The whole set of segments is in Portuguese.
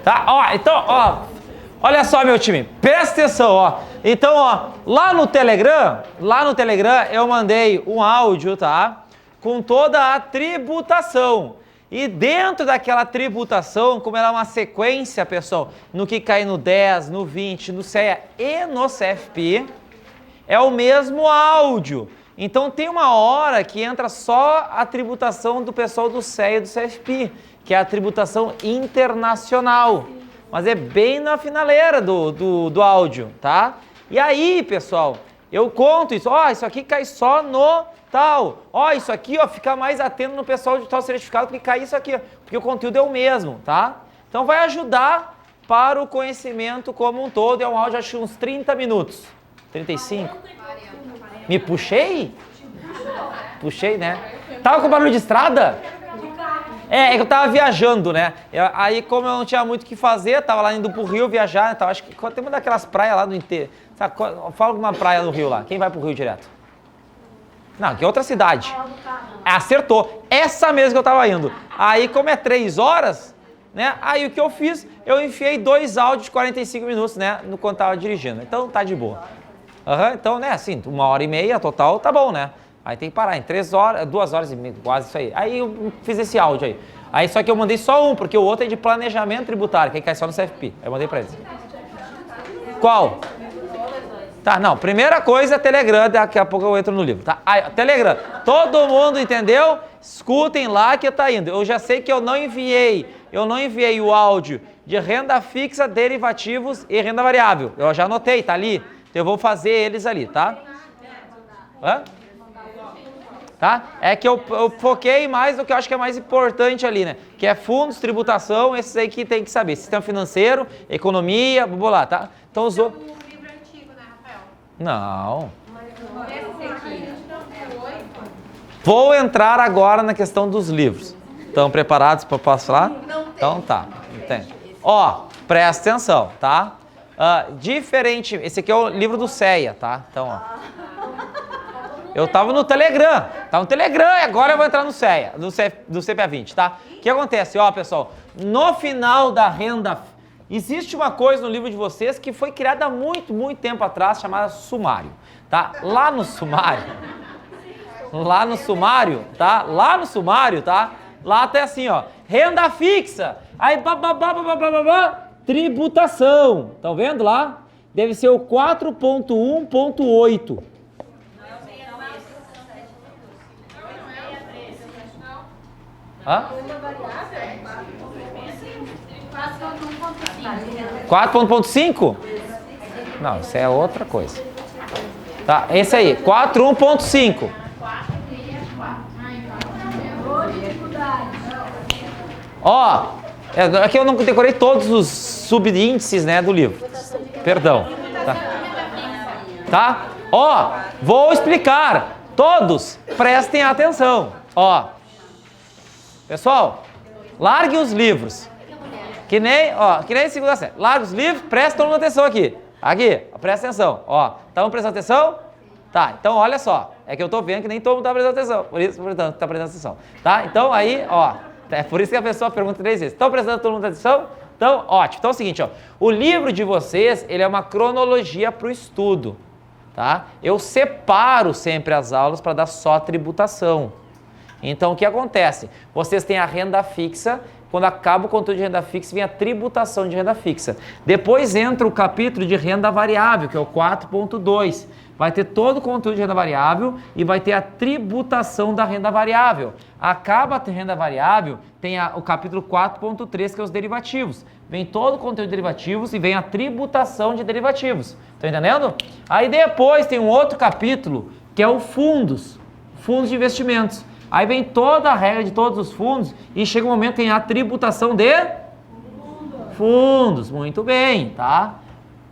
Tá, ó, então, ó, olha só, meu time, presta atenção, ó. Então, ó, lá no Telegram eu mandei um áudio, tá? Com toda a tributação. E dentro daquela tributação, como ela é uma sequência, pessoal, no que cai no 10, no 20, no CEA e no CFP, é o mesmo áudio. Então tem uma hora que entra só a tributação do pessoal do CEA e do CFP, que é a tributação internacional. Mas é bem na finaleira do áudio, tá? E aí, pessoal, eu conto isso. Ó, isso aqui cai só no tal. Ó, isso aqui, ó, fica mais atento no pessoal de tal certificado, porque cai isso aqui, ó, porque o conteúdo é o mesmo, tá? Então vai ajudar para o conhecimento como um todo. É um áudio, acho que uns 30 minutos. 35? Me puxei? Puxei, né? Tava com barulho de estrada? É que eu tava viajando, né? Aí, como eu não tinha muito o que fazer, tava lá indo pro Rio viajar, então acho que tem uma daquelas praias lá do inteiro. Sabe, fala alguma praia no Rio lá. Quem vai pro Rio direto? Não, que é outra cidade. Acertou. Essa mesmo que eu tava indo. Aí, como é 3 horas, né? Aí o que eu fiz? Eu enfiei 2 áudios de 45 minutos, né? No quando tava dirigindo. Então tá de boa. Então, né, assim, 1h30 total, tá bom, né? Aí tem que parar em 3 horas, 2 horas e meia, quase isso aí. Aí eu fiz esse áudio aí. Aí só que eu mandei só um, porque o outro é de planejamento tributário, que aí cai só no CFP. Aí eu mandei pra eles. Qual? Tá, não, primeira coisa é Telegram, daqui a pouco eu entro no livro, tá? Aí, Telegram, todo mundo entendeu? Escutem lá que tá indo. Eu já sei que eu não enviei o áudio de renda fixa, derivativos e renda variável. Eu já anotei, tá ali. Eu vou fazer eles ali, tá? Hã? Tá? É que eu foquei mais no que eu acho que é mais importante ali, né? Que é fundos, tributação, esses aí que tem que saber. Sistema financeiro, economia, vou lá, tá? Então os outros... Um livro antigo, né, Rafael? Não. Esse aqui. Vou entrar agora na questão dos livros. Estão preparados para passar? Então tá. Entende? Ó, presta atenção, tá? Diferente, esse aqui é o livro do CEA, tá? Então, ó. Eu tava no Telegram, e agora eu vou entrar no CEA, do CPA 20, tá? O que acontece, ó, pessoal? No final da renda, existe uma coisa no livro de vocês que foi criada há muito, muito tempo atrás, chamada sumário, tá? Lá no sumário, tá? Lá tá assim, ó, renda fixa, aí tributação, estão vendo lá? Deve ser o 4.1.8. Hã? 4.5? Não, isso é outra coisa. Tá, esse aí, 4.1.5. Ó, aqui eu não decorei todos os subíndices, né, do livro. Perdão. Tá? Ó, vou explicar. Todos prestem atenção. Ó, pessoal, largue os livros. Que nem segunda série. Largue os livros, prestem atenção aqui. Aqui, presta atenção. Ó, estão prestando atenção? Tá, então olha só. É que eu tô vendo que nem todo mundo tá prestando atenção. Por isso, portanto, tá prestando atenção. Tá? Então aí, ó. É por isso que a pessoa pergunta 3 vezes. Estão prestando todo mundo atenção? Então, ótimo. Então é o seguinte, ó. O livro de vocês, ele é uma cronologia para o estudo. Tá? Eu separo sempre as aulas para dar só tributação. Então, o que acontece? Vocês têm a renda fixa, quando acaba o conteúdo de renda fixa, vem a tributação de renda fixa. Depois entra o capítulo de renda variável, que é o 4.2. Vai ter todo o conteúdo de renda variável e vai ter a tributação da renda variável. Acaba a renda variável, tem o capítulo 4.3, que é os derivativos. Vem todo o conteúdo de derivativos e vem a tributação de derivativos. Estão entendendo? Aí depois tem um outro capítulo, que é o fundos de investimentos. Aí vem toda a regra de todos os fundos e chega um momento que tem a tributação de fundos. Muito bem, tá?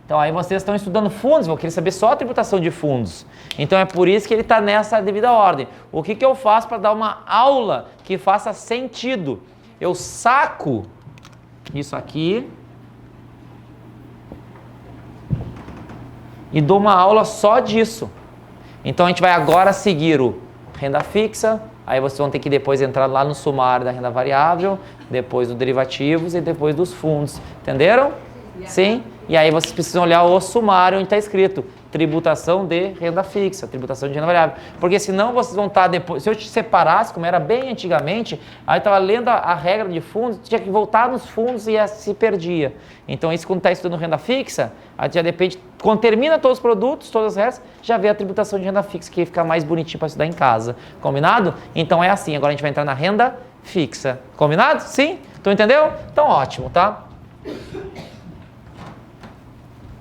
Então aí vocês estão estudando fundos, vão querer saber só a tributação de fundos. Então é por isso que ele está nessa devida ordem. O que eu faço para dar uma aula que faça sentido? Eu saco isso aqui e dou uma aula só disso. Então a gente vai agora seguir o renda fixa, Aí vocês vão ter que depois entrar lá no sumário da renda variável, depois dos derivativos e depois dos fundos. Entenderam? Sim? E aí vocês precisam olhar o sumário onde está escrito tributação de renda fixa, tributação de renda variável. Porque senão vocês vão estar depois... Se eu te separasse, como era bem antigamente, aí estava lendo a regra de fundos, tinha que voltar nos fundos e se perdia. Então isso quando está estudando renda fixa, aí já depende... Quando termina todos os produtos, todas as regras, já vê a tributação de renda fixa, que fica mais bonitinho para estudar em casa. Combinado? Então é assim, agora a gente vai entrar na renda fixa. Combinado? Sim? Então entendeu? Então ótimo, tá?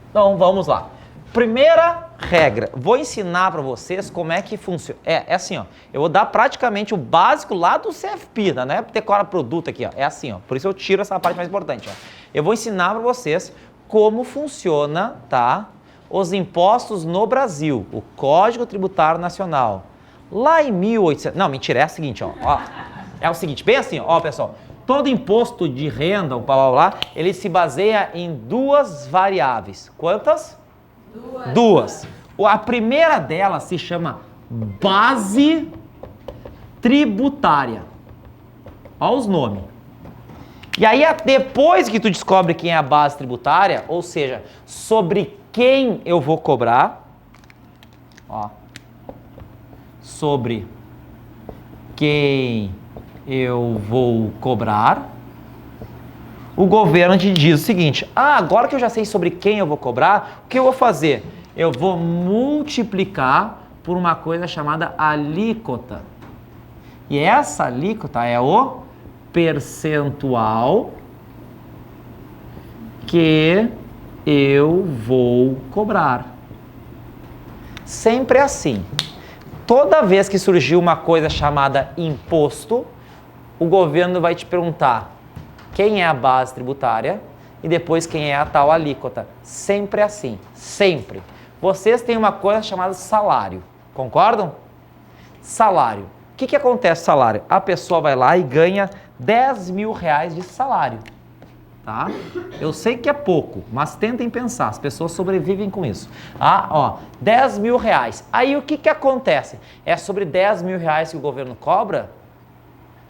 Então vamos lá. Primeira regra, vou ensinar para vocês como é que funciona. É assim, ó. Eu vou dar praticamente o básico lá do CFP, né? Decora produto aqui, ó. É assim, ó. Por isso eu tiro essa parte mais importante, ó. Eu vou ensinar para vocês como funciona, tá? Os impostos no Brasil, o Código Tributário Nacional. Lá em 1800... Não, mentira, é o seguinte, ó. É o seguinte, bem assim, ó, pessoal. Todo imposto de renda, ele se baseia em duas variáveis. Quantas? Duas. A primeira delas se chama base tributária. Olha os nomes. E aí, depois que tu descobre quem é a base tributária, ou seja, sobre quem eu vou cobrar, ó, sobre quem eu vou cobrar, o governo te diz o seguinte: agora que eu já sei sobre quem eu vou cobrar, o que eu vou fazer? Eu vou multiplicar por uma coisa chamada alíquota. E essa alíquota é o percentual que eu vou cobrar. Sempre assim. Toda vez que surgir uma coisa chamada imposto, o governo vai te perguntar quem é a base tributária e depois quem é a tal alíquota. Sempre assim, sempre. Vocês têm uma coisa chamada salário, concordam? Salário. O que acontece com salário? A pessoa vai lá e ganha 10 mil reais de salário, tá? Eu sei que é pouco, mas tentem pensar, as pessoas sobrevivem com isso. 10 mil reais. Aí o que acontece? É sobre 10 mil reais que o governo cobra?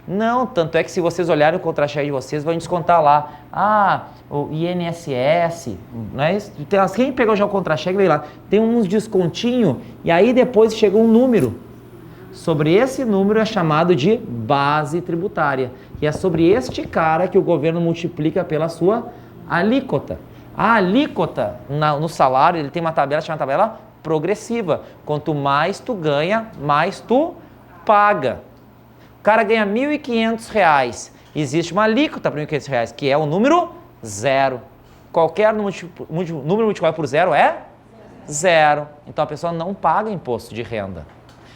Não, tanto é que se vocês olharem o contra-cheque de vocês, vão descontar lá, o INSS, não é isso? Quem pegou já o contra-cheque, veio lá, tem uns descontinho e aí depois chega um número. Sobre esse número é chamado de base tributária. E é sobre este cara que o governo multiplica pela sua alíquota. A alíquota no salário, ele tem uma tabela chamada tabela progressiva. Quanto mais tu ganha, mais tu paga. O cara ganha R$ 1.500, existe uma alíquota para R$ 1.500, que é o número zero. Qualquer número multiplicado por zero é zero. Então a pessoa não paga imposto de renda.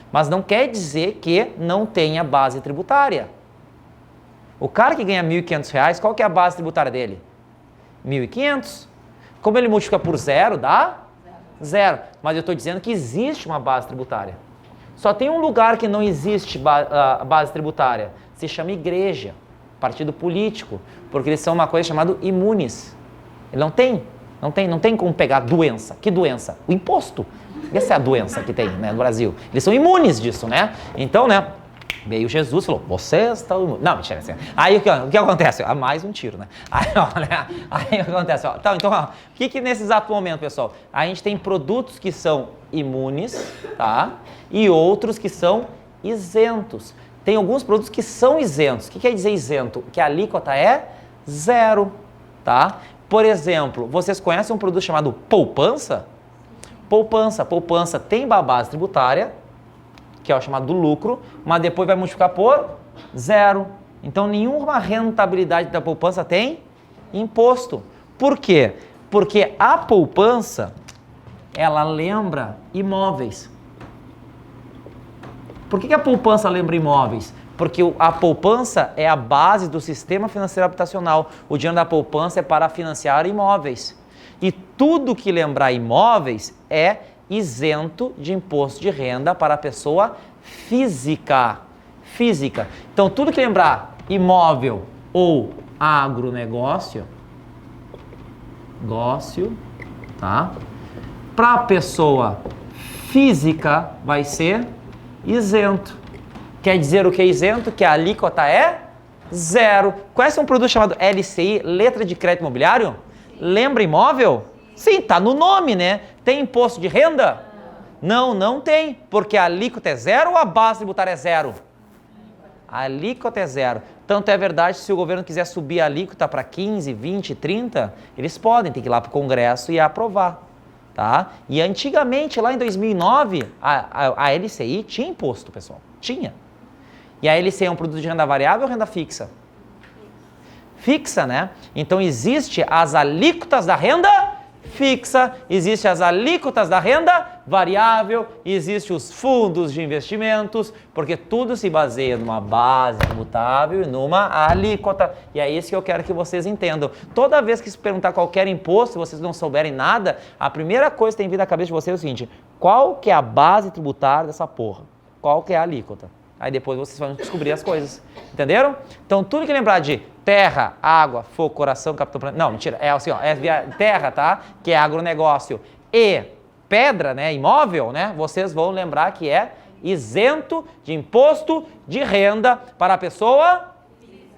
Mas não quer dizer que não tenha base tributária. O cara que ganha R$ 1.500, qual que é a base tributária dele? 1.500. Como ele multiplica por zero, dá zero. Mas eu estou dizendo que existe uma base tributária. Só tem um lugar que não existe base tributária. Se chama igreja, partido político, porque eles são uma coisa chamada imunes. Ele não tem como pegar doença. Que doença? O imposto. Essa é a doença que tem, né, no Brasil. Eles são imunes disso, né? Então, né, veio Jesus e falou, vocês estão imunes. Não, mentira, assim. Aí o que acontece? Mais um tiro, né? Aí o que acontece? Então, o que nesse exato momento, pessoal? A gente tem produtos que são imunes, tá? E outros que são isentos. Tem alguns produtos que são isentos. O que quer dizer isento? Que a alíquota é zero, tá? Por exemplo, vocês conhecem um produto chamado poupança? Poupança tem base tributária, que é o chamado do lucro, mas depois vai multiplicar por zero. Então, nenhuma rentabilidade da poupança tem imposto. Por quê? Porque a poupança, ela lembra imóveis. Por que a poupança lembra imóveis? Porque a poupança é a base do sistema financeiro habitacional. O dinheiro da poupança é para financiar imóveis. E tudo que lembrar imóveis é isento de imposto de renda para a pessoa física. Então, tudo que lembrar imóvel ou agronegócio, tá? Para a pessoa física vai ser isento. Quer dizer o que é isento? Que a alíquota é zero. Conhece um produto chamado LCI, letra de crédito imobiliário? Lembra imóvel? Sim, tá no nome, né? Tem imposto de renda? Não, não tem, porque a alíquota é zero ou a base tributária é zero? A alíquota é zero. Tanto é verdade, se o governo quiser subir a alíquota para 15, 20, 30, eles podem, tem que ir lá para o Congresso e aprovar. Tá? E antigamente, lá em 2009, a LCI tinha imposto, pessoal. Tinha. E a LCI é um produto de renda variável ou renda fixa? Fixa, né? Então, existe as alíquotas da renda fixa, existe as alíquotas da renda variável, existe os fundos de investimentos, porque tudo se baseia numa base tributável e numa alíquota. E é isso que eu quero que vocês entendam. Toda vez que se perguntar qualquer imposto, se vocês não souberem nada, a primeira coisa que tem vindo à cabeça de vocês é o seguinte: qual que é a base tributária dessa porra? Qual que é a alíquota? Aí depois vocês vão descobrir as coisas. Entenderam? Então, tudo que lembrar de terra, água, fogo, coração, capital planeta... Não, mentira. É assim, ó. É terra, tá? Que é agronegócio. E pedra, né? Imóvel, né? Vocês vão lembrar que é isento de imposto de renda para a pessoa...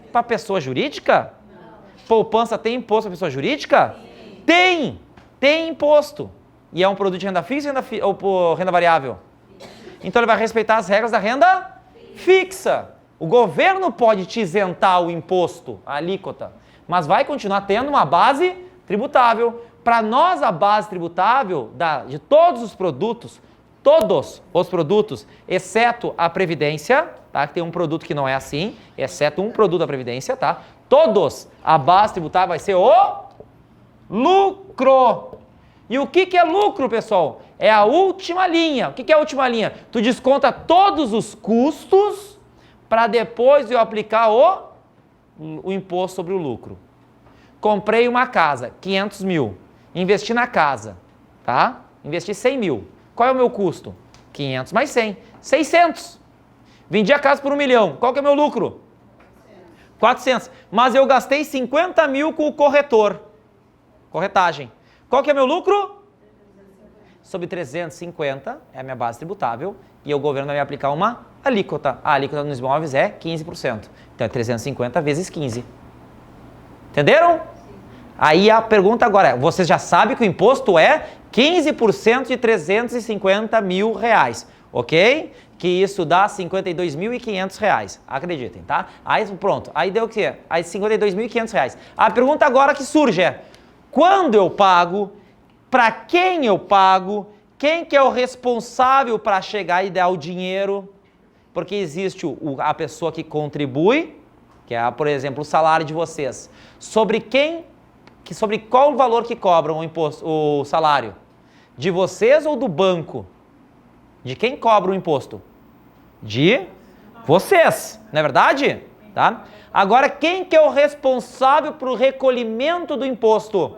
Para a pessoa jurídica? Não. Poupança tem imposto para a pessoa jurídica? Sim. Tem! Tem imposto. E é um produto de renda fixa ou renda variável? Então, ele vai respeitar as regras da renda fixa. O governo pode te isentar o imposto, a alíquota, mas vai continuar tendo uma base tributável. Para nós, a base tributável de todos os produtos, exceto a Previdência, tá? Que tem um produto que não é assim, exceto um produto da Previdência, tá? Todos, a base tributável vai ser o lucro. E o que é lucro, pessoal? É a última linha. O que é a última linha? Tu desconta todos os custos para depois eu aplicar o imposto sobre o lucro. Comprei uma casa, 500 mil. Investi na casa, tá? Investi 100 mil. Qual é o meu custo? 500 mais 100, 600. Vendi a casa por 1 milhão. Qual que é o meu lucro? 400. Mas eu gastei 50 mil com o corretor. Corretagem. Qual que é meu lucro? Sobre 350 é a minha base tributável e o governo vai me aplicar uma alíquota. A alíquota nos imóveis é 15%. Então é 350 vezes 15. Entenderam? Sim. Aí a pergunta agora é, vocês já sabem que o imposto é 15% de 350 mil reais, ok? Que isso dá 52.500 reais, acreditem, tá? Aí pronto, aí deu o quê? Aí 52.500 reais. A pergunta agora que surge é, quando eu pago, para quem eu pago, quem que é o responsável para chegar e dar o dinheiro? Porque existe a pessoa que contribui, que é, por exemplo, o salário de vocês. Sobre qual o valor que cobram o salário? De vocês ou do banco? De quem cobra o imposto? De vocês, não é verdade? Tá? Agora, quem que é o responsável para o recolhimento do imposto?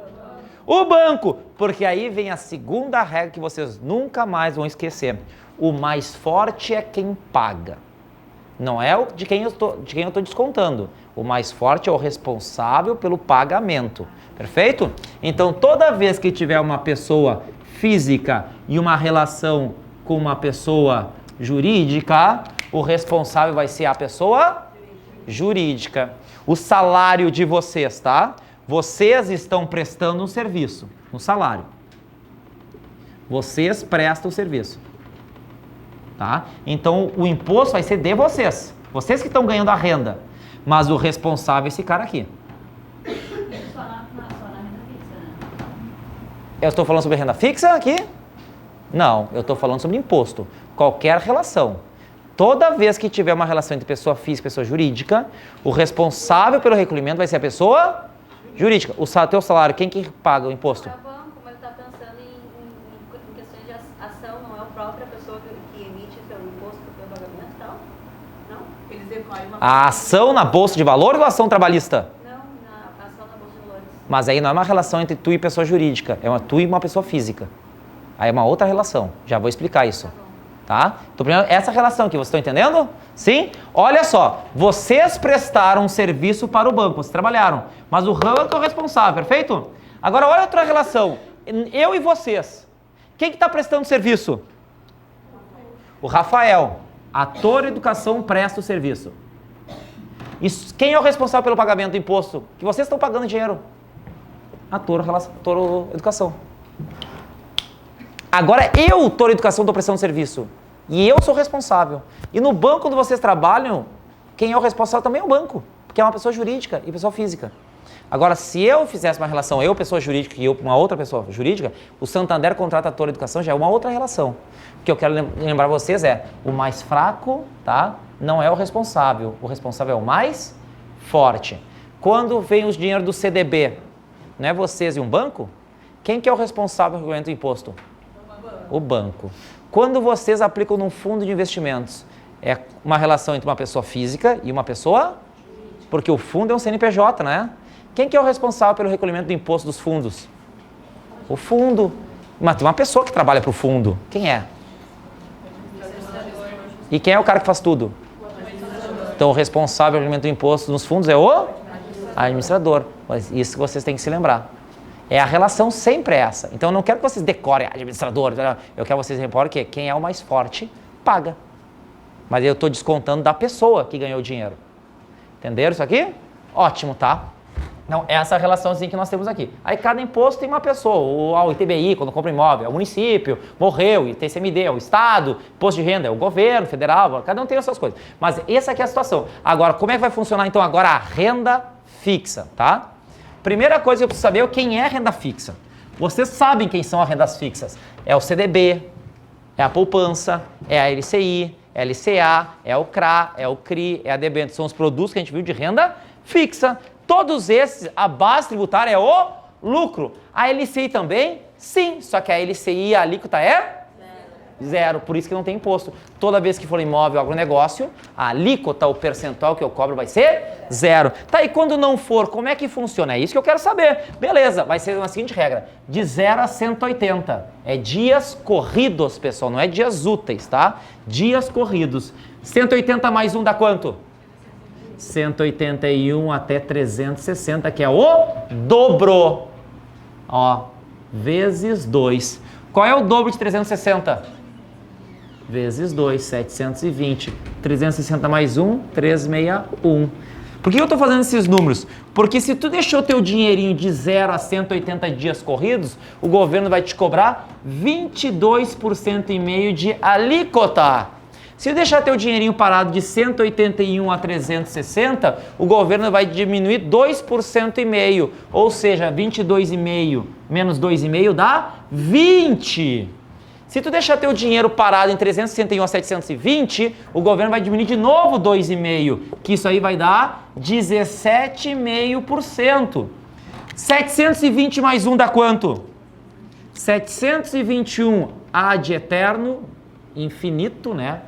O banco, porque aí vem a segunda regra que vocês nunca mais vão esquecer. O mais forte é quem paga. Não é de quem eu estou descontando. O mais forte é o responsável pelo pagamento. Perfeito? Então, toda vez que tiver uma pessoa física e uma relação com uma pessoa jurídica, o responsável vai ser a pessoa jurídica. O salário de vocês, tá? Vocês estão prestando um serviço, um salário. Vocês prestam o serviço. Tá? Então, o imposto vai ser de vocês. Vocês que estão ganhando a renda. Mas o responsável é esse cara aqui. Só na renda fixa, né? Eu estou falando sobre renda fixa aqui? Não, eu estou falando sobre imposto. Qualquer relação. Toda vez que tiver uma relação entre pessoa física e pessoa jurídica, o responsável pelo recolhimento vai ser a pessoa jurídica. O teu salário, quem que paga o imposto? O banco, mas está pensando em questões de ação, não é a própria pessoa que emite seu imposto pelo pagamento e tal? Não? Eles recolhem uma... A ação na bolsa de valores ou a ação trabalhista? Não, na ação na bolsa de valores. Mas aí não é uma relação entre tu e pessoa jurídica, é tu e uma pessoa física. Aí é uma outra relação, já vou explicar isso. Tá? Então, primeiro, essa relação aqui, vocês estão entendendo? Sim? Olha só, vocês prestaram um serviço para o banco, vocês trabalharam, mas o banco é o responsável, perfeito? Agora, olha outra relação, eu e vocês. Quem que está prestando serviço? O Rafael. A Toro Educação presta o serviço. Quem é o responsável pelo pagamento do imposto? Que vocês estão pagando dinheiro. A Toro Educação. Agora eu, Toro Educação, estou prestando serviço. E eu sou responsável. E no banco onde vocês trabalham, quem é o responsável também é o banco. Porque é uma pessoa jurídica e pessoa física. Agora, se eu fizesse uma relação, eu, pessoa jurídica, e eu, uma outra pessoa jurídica, o Santander contrata a Toro Educação, já é uma outra relação. O que eu quero lembrar vocês é, o mais fraco, tá? Não é o responsável é o mais forte. Quando vem os dinheiro do CDB, não é vocês e um banco? Quem que é o responsável pelo regulamento do imposto? O banco. Quando vocês aplicam num fundo de investimentos, é uma relação entre uma pessoa física e uma pessoa, porque o fundo é um CNPJ, né? Quem que é o responsável pelo recolhimento do imposto dos fundos? O fundo. Mas tem uma pessoa que trabalha para o fundo. Quem é? E quem é o cara que faz tudo? Então, o responsável pelo recolhimento do imposto nos fundos é o administrador. Mas isso vocês têm que se lembrar. A relação sempre é essa. Então, eu não quero que vocês decorem administrador. Eu quero que vocês reporem que quem é o mais forte paga. Mas eu estou descontando da pessoa que ganhou o dinheiro. Entenderam isso aqui? Ótimo, tá? Então, essa relação assim que nós temos aqui. Aí cada imposto tem uma pessoa, o ITBI, quando compra imóvel, é o município, morreu, ITCMD, é o Estado, imposto de renda, é o governo federal, cada um tem as suas coisas. Mas essa aqui é a situação. Agora, como é que vai funcionar então agora a renda fixa, tá? Primeira coisa que eu preciso saber é quem é a renda fixa. Vocês sabem quem são as rendas fixas. É o CDB, é a poupança, é a LCI, é a LCA, é o CRA, é o CRI, é a debênture. São os produtos que a gente viu de renda fixa. Todos esses, a base tributária é o lucro. A LCI também? Sim, só que a LCI, a alíquota é? Zero, por isso que não tem imposto. Toda vez que for imóvel agronegócio, a alíquota, o percentual que eu cobro vai ser zero. Tá, e quando não for, como é que funciona? É isso que eu quero saber. Beleza, vai ser uma seguinte regra, de 0 a 180. É dias corridos, pessoal, não é dias úteis, tá? Dias corridos. 180 mais 1 dá quanto? 181 até 360, que é o dobro. Ó, vezes 2. Qual é o dobro de 360? Vezes 2, 720. 360 mais 1, 361. Por que eu estou fazendo esses números? Porque se tu deixou teu dinheirinho de 0 a 180 dias corridos, o governo vai te cobrar 22,5% de alíquota. Se deixar teu dinheirinho parado de 181 a 360, o governo vai diminuir 2,5%, ou seja, 22,5 menos 2,5 dá 20. Se tu deixar teu dinheiro parado em 361 a 720, o governo vai diminuir de novo 2,5, que isso aí vai dar 17,5%. 720 mais 1 dá quanto? 721 A de eterno, infinito, né?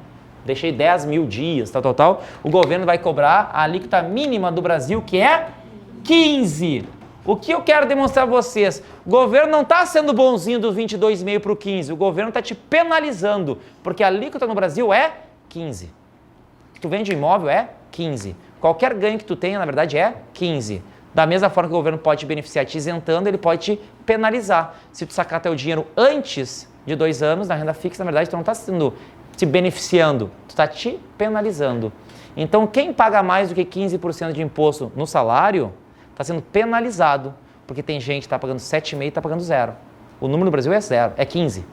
Deixei 10 mil dias, tal. O governo vai cobrar a alíquota mínima do Brasil, que é 15. O que eu quero demonstrar a vocês? O governo não está sendo bonzinho do 22,5 para o 15. O governo está te penalizando, porque a alíquota no Brasil é 15. Tu vende um imóvel é 15. Qualquer ganho que tu tenha, na verdade, é 15. Da mesma forma que o governo pode te beneficiar te isentando, ele pode te penalizar. Se tu sacar teu dinheiro antes de 2 anos, na renda fixa, na verdade, tu não está te beneficiando, tu está te penalizando. Então, quem paga mais do que 15% de imposto no salário está sendo penalizado, porque tem gente que está pagando 7,5% e está pagando 0. O número no Brasil é 0, é 15.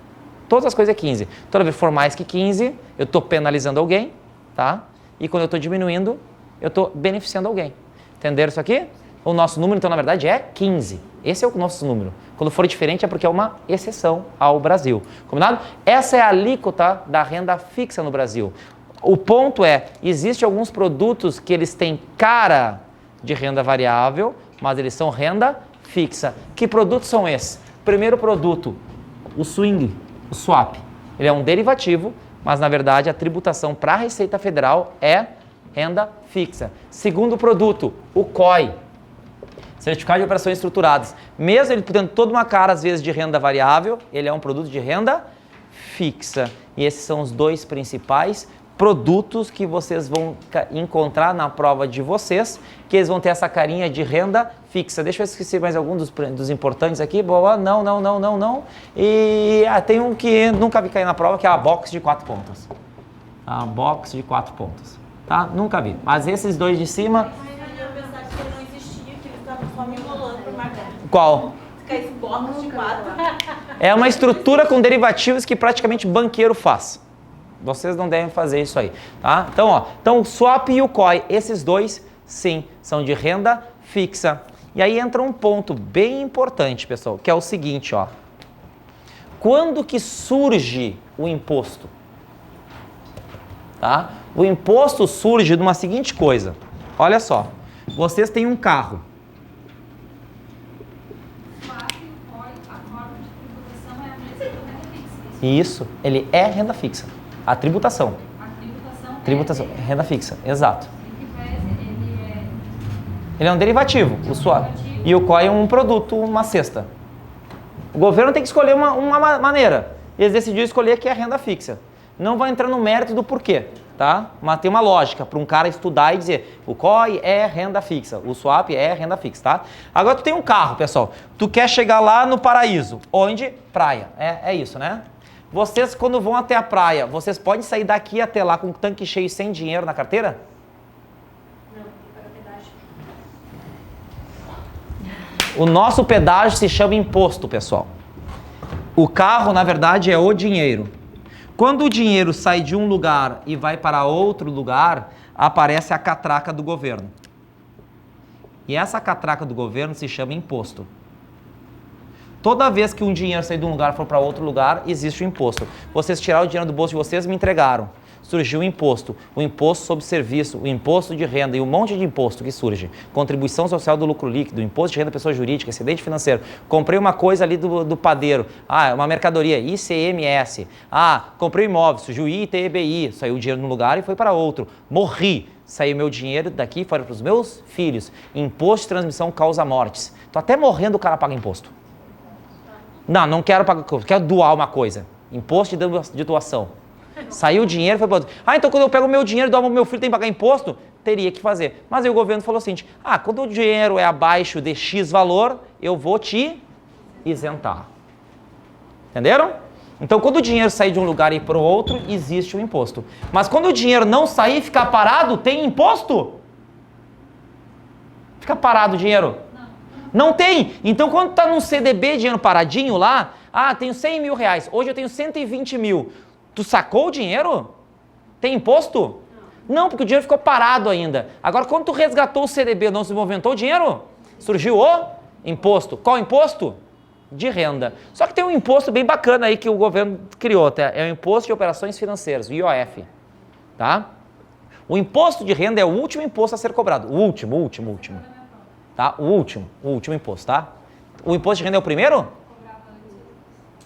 Todas as coisas é 15. Toda vez que for mais que 15, eu estou penalizando alguém, tá? E quando eu estou diminuindo, eu estou beneficiando alguém. Entenderam isso aqui? O nosso número, então, na verdade, é 15. Esse é o nosso número. Quando for diferente é porque é uma exceção ao Brasil. Combinado? Essa é a alíquota da renda fixa no Brasil. O ponto é, existem alguns produtos que eles têm cara de renda variável, mas eles são renda fixa. Que produtos são esses? Primeiro produto, o swing, o swap. Ele é um derivativo, mas na verdade a tributação para a Receita Federal é renda fixa. Segundo produto, o COI. Certificado de Operações Estruturadas. Mesmo ele tendo toda uma cara, às vezes, de renda variável, ele é um produto de renda fixa. E esses são os 2 principais produtos que vocês vão encontrar na prova de vocês, que eles vão ter essa carinha de renda fixa. Deixa eu esquecer mais algum dos importantes aqui. Boa, não. E tem um que nunca vi cair na prova, que é a box de 4 pontas. Tá? Box de 4 pontas. Tá? Nunca vi. Mas esses dois de cima... Eu pensava que ele não existia, que eles estavam só me enrolando pra marcar. Qual? Ficar esse box de 4. É uma estrutura com derivativos que praticamente banqueiro faz. Vocês não devem fazer isso aí, tá? Então, ó, o swap e o COI, esses dois, sim, são de renda fixa. E aí entra um ponto bem importante, pessoal, que é o seguinte, ó. Quando que surge o imposto? Tá? O imposto surge de uma seguinte coisa. Olha só, vocês têm um carro. Isso, ele é renda fixa. A tributação. Tributação, renda fixa, exato. Ele é um derivativo, o swap. E o COI é um produto, uma cesta. O governo tem que escolher uma maneira. Eles decidiram escolher que é renda fixa. Não vai entrar no mérito do porquê, tá? Mas tem uma lógica para um cara estudar e dizer o COI é renda fixa, o swap é renda fixa, tá? Agora tu tem um carro, pessoal. Tu quer chegar lá no paraíso. Onde? Praia. É isso, né? Vocês, quando vão até a praia, vocês podem sair daqui até lá com o tanque cheio sem dinheiro na carteira? Não, tem que pagar pedágio. O nosso pedágio se chama imposto, pessoal. O carro, na verdade, é o dinheiro. Quando o dinheiro sai de um lugar e vai para outro lugar, aparece a catraca do governo. E essa catraca do governo se chama imposto. Toda vez que um dinheiro sair de um lugar e for para outro lugar, existe o imposto. Vocês tiraram o dinheiro do bolso de vocês e me entregaram. Surgiu o imposto sobre serviço, o imposto de renda e um monte de imposto que surge. Contribuição social do lucro líquido, imposto de renda da pessoa jurídica, excedente financeiro. Comprei uma coisa ali do padeiro. Uma mercadoria, ICMS. Comprei um imóvel, surgiu ITBI. Saiu o dinheiro num lugar e foi para outro. Morri. Saiu meu dinheiro daqui, foi para os meus filhos. Imposto de transmissão causa mortes. Tô até morrendo, o cara paga imposto. Não quero pagar, quero doar uma coisa. Imposto de doação. Saiu o dinheiro, foi para outro. Então quando eu pego o meu dinheiro e dou ao meu filho, tem que pagar imposto? Teria que fazer. Mas aí o governo falou o seguinte, quando o dinheiro é abaixo de X valor, eu vou te isentar. Entenderam? Então quando o dinheiro sair de um lugar e ir para o outro, existe o imposto. Mas quando o dinheiro não sair e ficar parado, tem imposto? Fica parado o dinheiro? Não tem. Então, quando está num CDB, dinheiro paradinho lá, tenho 100 mil reais, hoje eu tenho 120 mil. Tu sacou o dinheiro? Tem imposto? Não, porque o dinheiro ficou parado ainda. Agora, quando tu resgatou o CDB, não se movimentou o dinheiro? Surgiu o imposto. Qual imposto? De renda. Só que tem um imposto bem bacana aí que o governo criou, tá? É o Imposto de Operações Financeiras, o IOF. Tá? O imposto de renda é o último imposto a ser cobrado. O último. Tá? O último imposto, tá? O imposto de renda é o primeiro?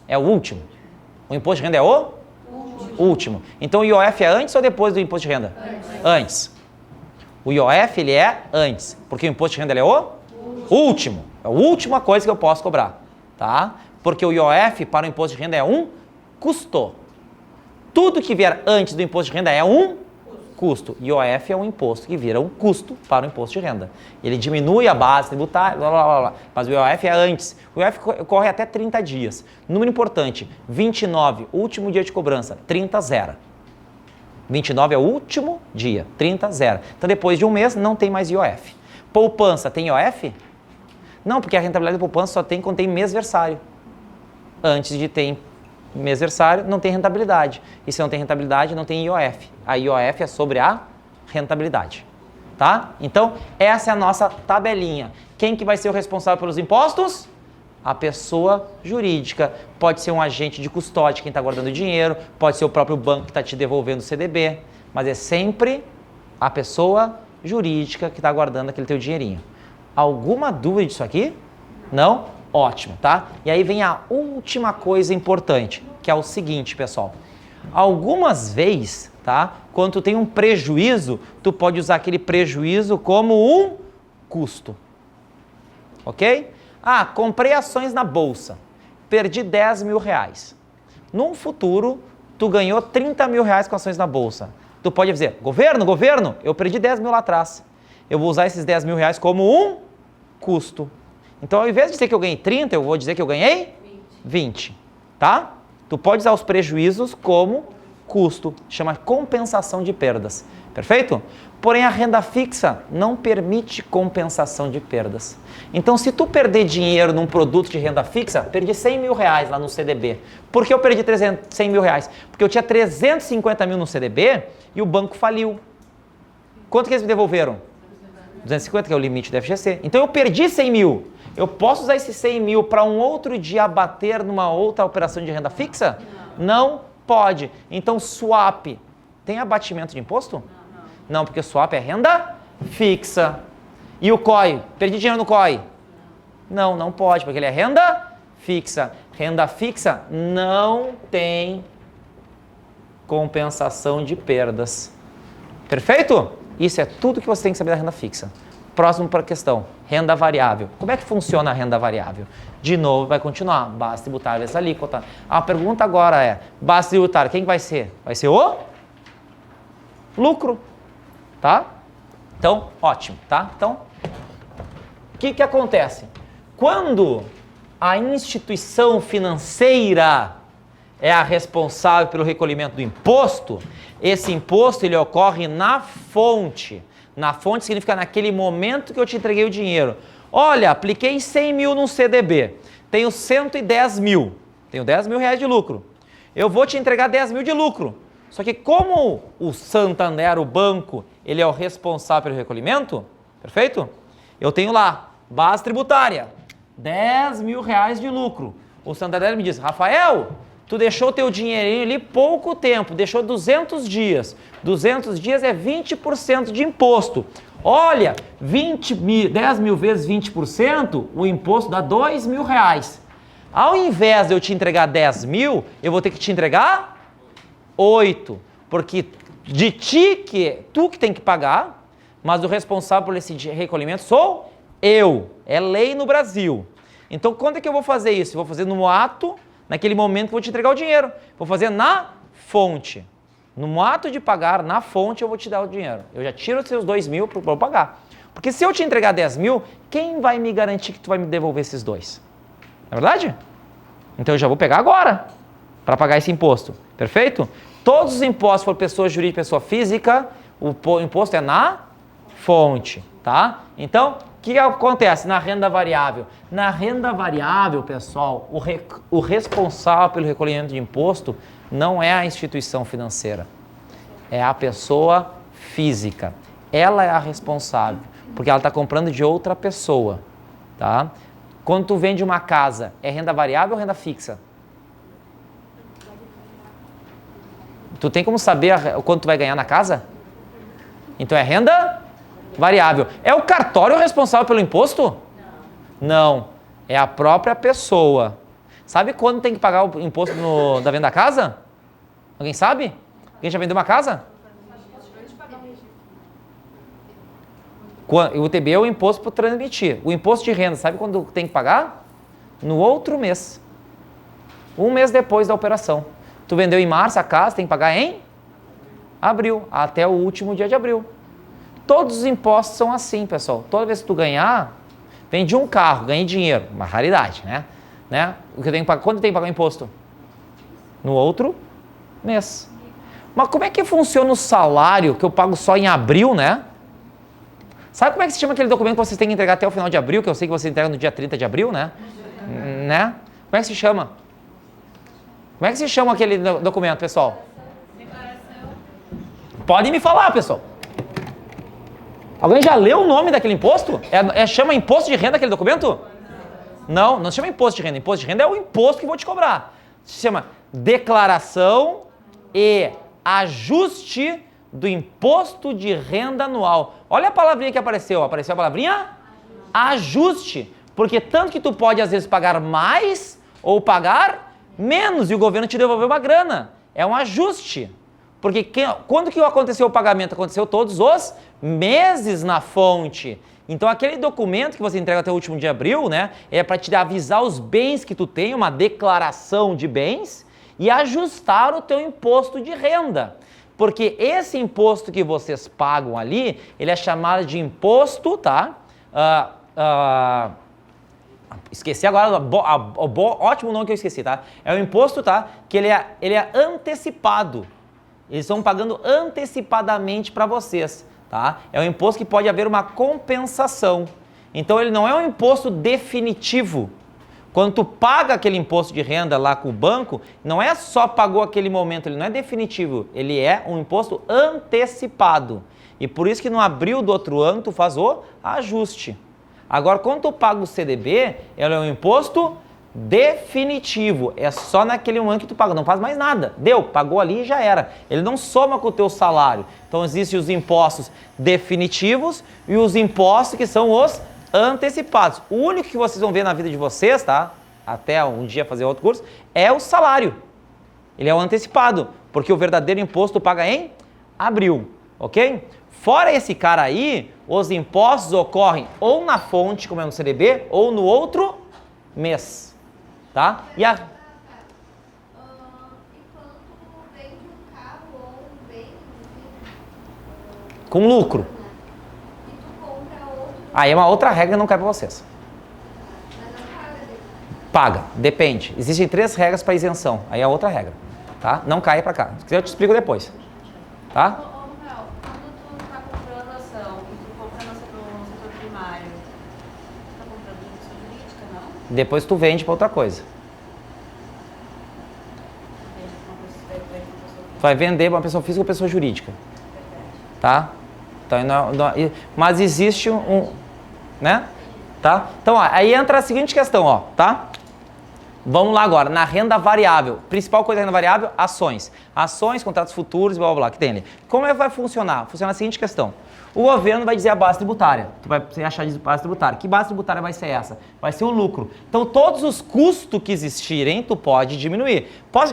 É o último. O imposto de renda é o? Último. Então o IOF é antes ou depois do imposto de renda? Antes. O IOF, ele é antes, porque o imposto de renda ele é o? Último. É a última coisa que eu posso cobrar, tá? Porque o IOF para o imposto de renda é um custo. Tudo que vier antes do imposto de renda é um custo. IOF é um imposto que vira um custo para o imposto de renda. Ele diminui a base tributária, mas o IOF é antes. O IOF corre até 30 dias. Número importante, 29, último dia de cobrança, 30, 0. 29 é o último dia, 30, 0. Então depois de um mês não tem mais IOF. Poupança, tem IOF? Não, porque a rentabilidade da poupança só tem quando tem mêsversário. Antes de ter mêsversário, não tem rentabilidade. E se não tem rentabilidade, não tem IOF. A IOF é sobre a rentabilidade. Tá? Então, essa é a nossa tabelinha. Quem que vai ser o responsável pelos impostos? A pessoa jurídica. Pode ser um agente de custódia, quem está guardando dinheiro. Pode ser o próprio banco que está te devolvendo o CDB. Mas é sempre a pessoa jurídica que está guardando aquele teu dinheirinho. Alguma dúvida disso aqui? Não? Ótimo, tá? E aí vem a última coisa importante, que é o seguinte, pessoal. Algumas vezes, tá? Quando tu tem um prejuízo, tu pode usar aquele prejuízo como um custo. Ok? Comprei ações na bolsa, perdi 10 mil reais. Num futuro, tu ganhou 30 mil reais com ações na bolsa. Tu pode dizer, governo, eu perdi 10 mil lá atrás. Eu vou usar esses 10 mil reais como um custo. Então, ao invés de dizer que eu ganhei 30, eu vou dizer que eu ganhei 20, tá? Tu pode usar os prejuízos como custo, chama compensação de perdas, perfeito? Porém, a renda fixa não permite compensação de perdas. Então, se tu perder dinheiro num produto de renda fixa, perdi 100 mil reais lá no CDB. Por que eu perdi 100 mil reais? Porque eu tinha 350 mil no CDB e o banco faliu. Quanto que eles me devolveram? 250, que é o limite do FGC. Então, eu perdi 100 mil. Eu posso usar esses 100 mil para um outro dia abater numa outra operação de renda fixa? Não pode. Então, swap tem abatimento de imposto? Não, porque o swap é renda fixa. E o COI? Perdi dinheiro no COI? Não, não pode, porque ele é renda fixa. Renda fixa não tem compensação de perdas. Perfeito? Isso é tudo que você tem que saber da renda fixa. Próximo para a questão, renda variável. Como é que funciona a renda variável? De novo, vai continuar, base tributária vezes alíquota. A pergunta agora é, base tributária, quem vai ser? Vai ser o lucro, tá? Então, ótimo, tá? Então, o que acontece? Quando a instituição financeira é a responsável pelo recolhimento do imposto, esse imposto ele ocorre na fonte. Na fonte significa naquele momento que eu te entreguei o dinheiro. Olha, apliquei 100 mil num CDB, tenho 110 mil, tenho 10 mil reais de lucro. Eu vou te entregar 10 mil de lucro. Só que como o Santander, o banco, ele é o responsável pelo recolhimento, perfeito? Eu tenho lá, base tributária, 10 mil reais de lucro. O Santander me diz, Rafael, tu deixou teu dinheirinho ali pouco tempo, deixou 200 dias. 200 dias é 20% de imposto. Olha, 10 mil vezes 20%, o imposto dá 2 mil reais. Ao invés de eu te entregar 10 mil, eu vou ter que te entregar 8. Porque de tu que tem que pagar, mas o responsável por esse recolhimento sou eu. É lei no Brasil. Então, quando é que eu vou fazer isso? Eu vou fazer no ato, naquele momento que eu vou te entregar o dinheiro. Vou fazer na fonte. No ato de pagar, na fonte, eu vou te dar o dinheiro. Eu já tiro os seus 2 mil para eu pagar. Porque se eu te entregar 10 mil, quem vai me garantir que tu vai me devolver esses 2? Não é verdade? Então eu já vou pegar agora para pagar esse imposto. Perfeito? Todos os impostos por pessoa jurídica e pessoa física, o imposto é na fonte, tá? Então, o que acontece na renda variável? Na renda variável, pessoal, o responsável pelo recolhimento de imposto não é a instituição financeira, é a pessoa física. Ela é a responsável, porque ela está comprando de outra pessoa, tá? Quando tu vende uma casa, é renda variável ou renda fixa? Tu tem como saber quanto tu vai ganhar na casa? Então é renda variável. É o cartório responsável pelo imposto? Não, é a própria pessoa. Sabe quando tem que pagar o imposto da venda da casa? Alguém sabe? Alguém já vendeu uma casa? O UTB é o imposto para transmitir. O imposto de renda, sabe quando tem que pagar? No outro mês. Um mês depois da operação. Tu vendeu em março a casa, tem que pagar em abril, até o último dia de abril. Todos os impostos são assim, pessoal. Toda vez que tu ganhar, vendi um carro, ganhei dinheiro. Uma raridade, né? O que eu tenho que pagar? Quando tem que pagar o imposto? No outro mês. Mas como é que funciona o salário que eu pago só em abril, né? Sabe como é que se chama aquele documento que vocês têm que entregar até o final de abril, que eu sei que vocês entregam no dia 30 de abril, né? Né? Como é que se chama? Como é que se chama aquele documento, pessoal? Declaração. Podem me falar, pessoal. Alguém já leu o nome daquele imposto? Chama imposto de renda aquele documento? Não, não se chama imposto de renda. Imposto de renda é o imposto que vou te cobrar. Se chama declaração e ajuste do imposto de renda anual. Olha a palavrinha que apareceu. Apareceu a palavrinha ajuste. Porque tanto que tu pode às vezes pagar mais ou pagar menos e o governo te devolveu uma grana. É um ajuste. Porque quando que aconteceu o pagamento? Aconteceu todos os meses na fonte. Então aquele documento que você entrega até o último dia de abril, né, é para te avisar os bens que tu tem, uma declaração de bens e ajustar o teu imposto de renda. Porque esse imposto que vocês pagam ali, ele é chamado de imposto, tá? Esqueci agora, ótimo nome que eu esqueci, tá? É o imposto, tá? Que ele é antecipado. Eles estão pagando antecipadamente para vocês, tá? É um imposto que pode haver uma compensação. Então ele não é um imposto definitivo. Quando tu paga aquele imposto de renda lá com o banco, não é só pagou aquele momento, ele não é definitivo, ele é um imposto antecipado. E por isso que no abril do outro ano tu faz o ajuste. Agora, quando tu paga o CDB, ele é um imposto definitivo. É só naquele ano que tu paga, não faz mais nada. Deu, pagou ali e já era. Ele não soma com o teu salário. Então, existem os impostos definitivos e os impostos que são os antecipados. O único que vocês vão ver na vida de vocês, tá? Até um dia fazer outro curso, é o salário. Ele é o antecipado, porque o verdadeiro imposto paga em abril, ok? Fora esse cara aí, os impostos ocorrem ou na fonte, como é no CDB, ou no outro mês, tá? E a... E quando tu vende um carro ou um bem, com lucro. e tu compra outro, Aí é uma outra regra que não cai para vocês. mas não paga depois. Paga, depende. Existem 3 regras para isenção, aí é outra regra, tá? Não cai para cá. Se quiser eu te explico depois, tá? Ô, Rafael, quando tu tá comprando ação e tu compra no setor primário, tu tá comprando em pessoa jurídica, não? Depois tu vende para outra coisa. Vende pra uma pessoa física. Tu vai vender para uma pessoa física ou pessoa jurídica, tá? Então, mas existe né? Tá? Então, ó, aí entra a seguinte questão, ó, tá? Vamos lá agora, na renda variável. Principal coisa da renda variável, ações. Ações, contratos futuros, blá, blá, blá, que tem ali. Como é que vai funcionar? Funciona a seguinte questão. O governo vai dizer a base tributária. Tu vai achar de base tributária. Que base tributária vai ser essa? Vai ser o lucro. Então, todos os custos que existirem, tu pode diminuir. Posso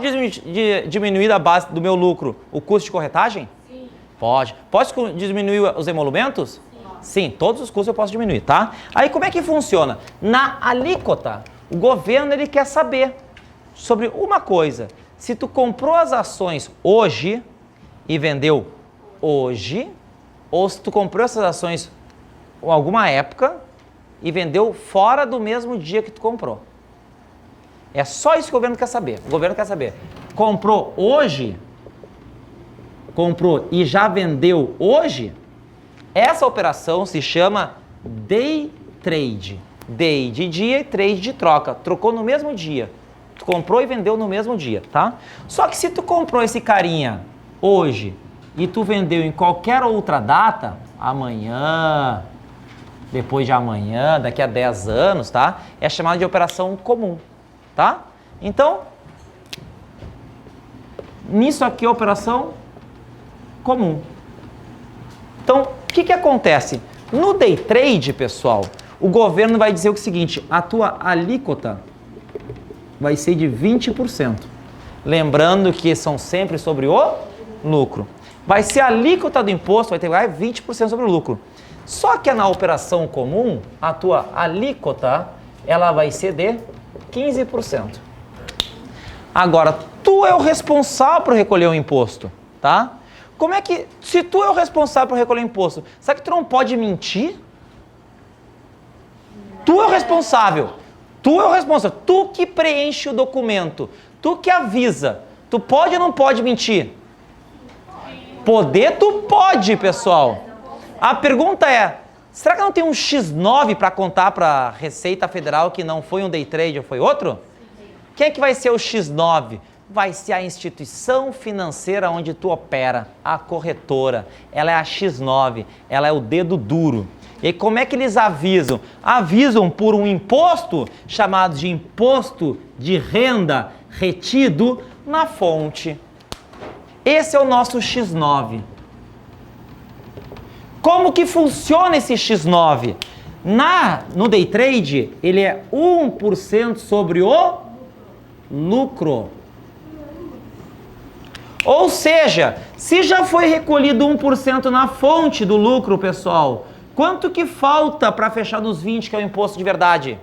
diminuir da base do meu lucro o custo de corretagem? Sim. Pode. Posso diminuir os emolumentos? Sim, todos os custos eu posso diminuir, tá? Aí, como é que funciona? Na alíquota, o governo ele quer saber sobre uma coisa. Se tu comprou as ações hoje e vendeu hoje, ou se tu comprou essas ações em alguma época e vendeu fora do mesmo dia que tu comprou. É só isso que o governo quer saber. O governo quer saber. Comprou hoje, comprou e já vendeu hoje, essa operação se chama day trade. Day de dia e trade de troca. Trocou no mesmo dia. Tu comprou e vendeu no mesmo dia, tá? Só que se tu comprou esse carinha hoje e tu vendeu em qualquer outra data, amanhã, depois de amanhã, daqui a 10 anos, tá? É chamada de operação comum, tá? Então, nisso aqui é operação comum. Então, o que acontece? No day trade, pessoal, o governo vai dizer o seguinte, a tua alíquota vai ser de 20%. Lembrando que são sempre sobre o lucro. Vai ser a alíquota do imposto, vai ter 20% sobre o lucro. Só que na operação comum, a tua alíquota, ela vai ser de 15%. Agora, tu é o responsável por recolher o imposto, tá? Como é que, se tu é o responsável por recolher o imposto, sabe que tu não pode mentir? Tu é o responsável. Tu é o responsável. Tu que preenche o documento. Tu que avisa. Tu pode ou não pode mentir? Poder, tu pode, pessoal. A pergunta é, será que não tem um X9 para contar para a Receita Federal que não foi um day trade ou foi outro? Quem é que vai ser o X9? Vai ser a instituição financeira onde tu opera, a corretora. Ela é a X9, ela é o dedo duro. E aí, como é que eles avisam? Avisam por um imposto chamado de imposto de renda retido na fonte. Esse é o nosso X9. Como que funciona esse X9? No day trade, ele é 1% sobre o lucro. Ou seja, se já foi recolhido 1% na fonte do lucro, pessoal, quanto que falta para fechar nos 20%, que é o imposto de verdade?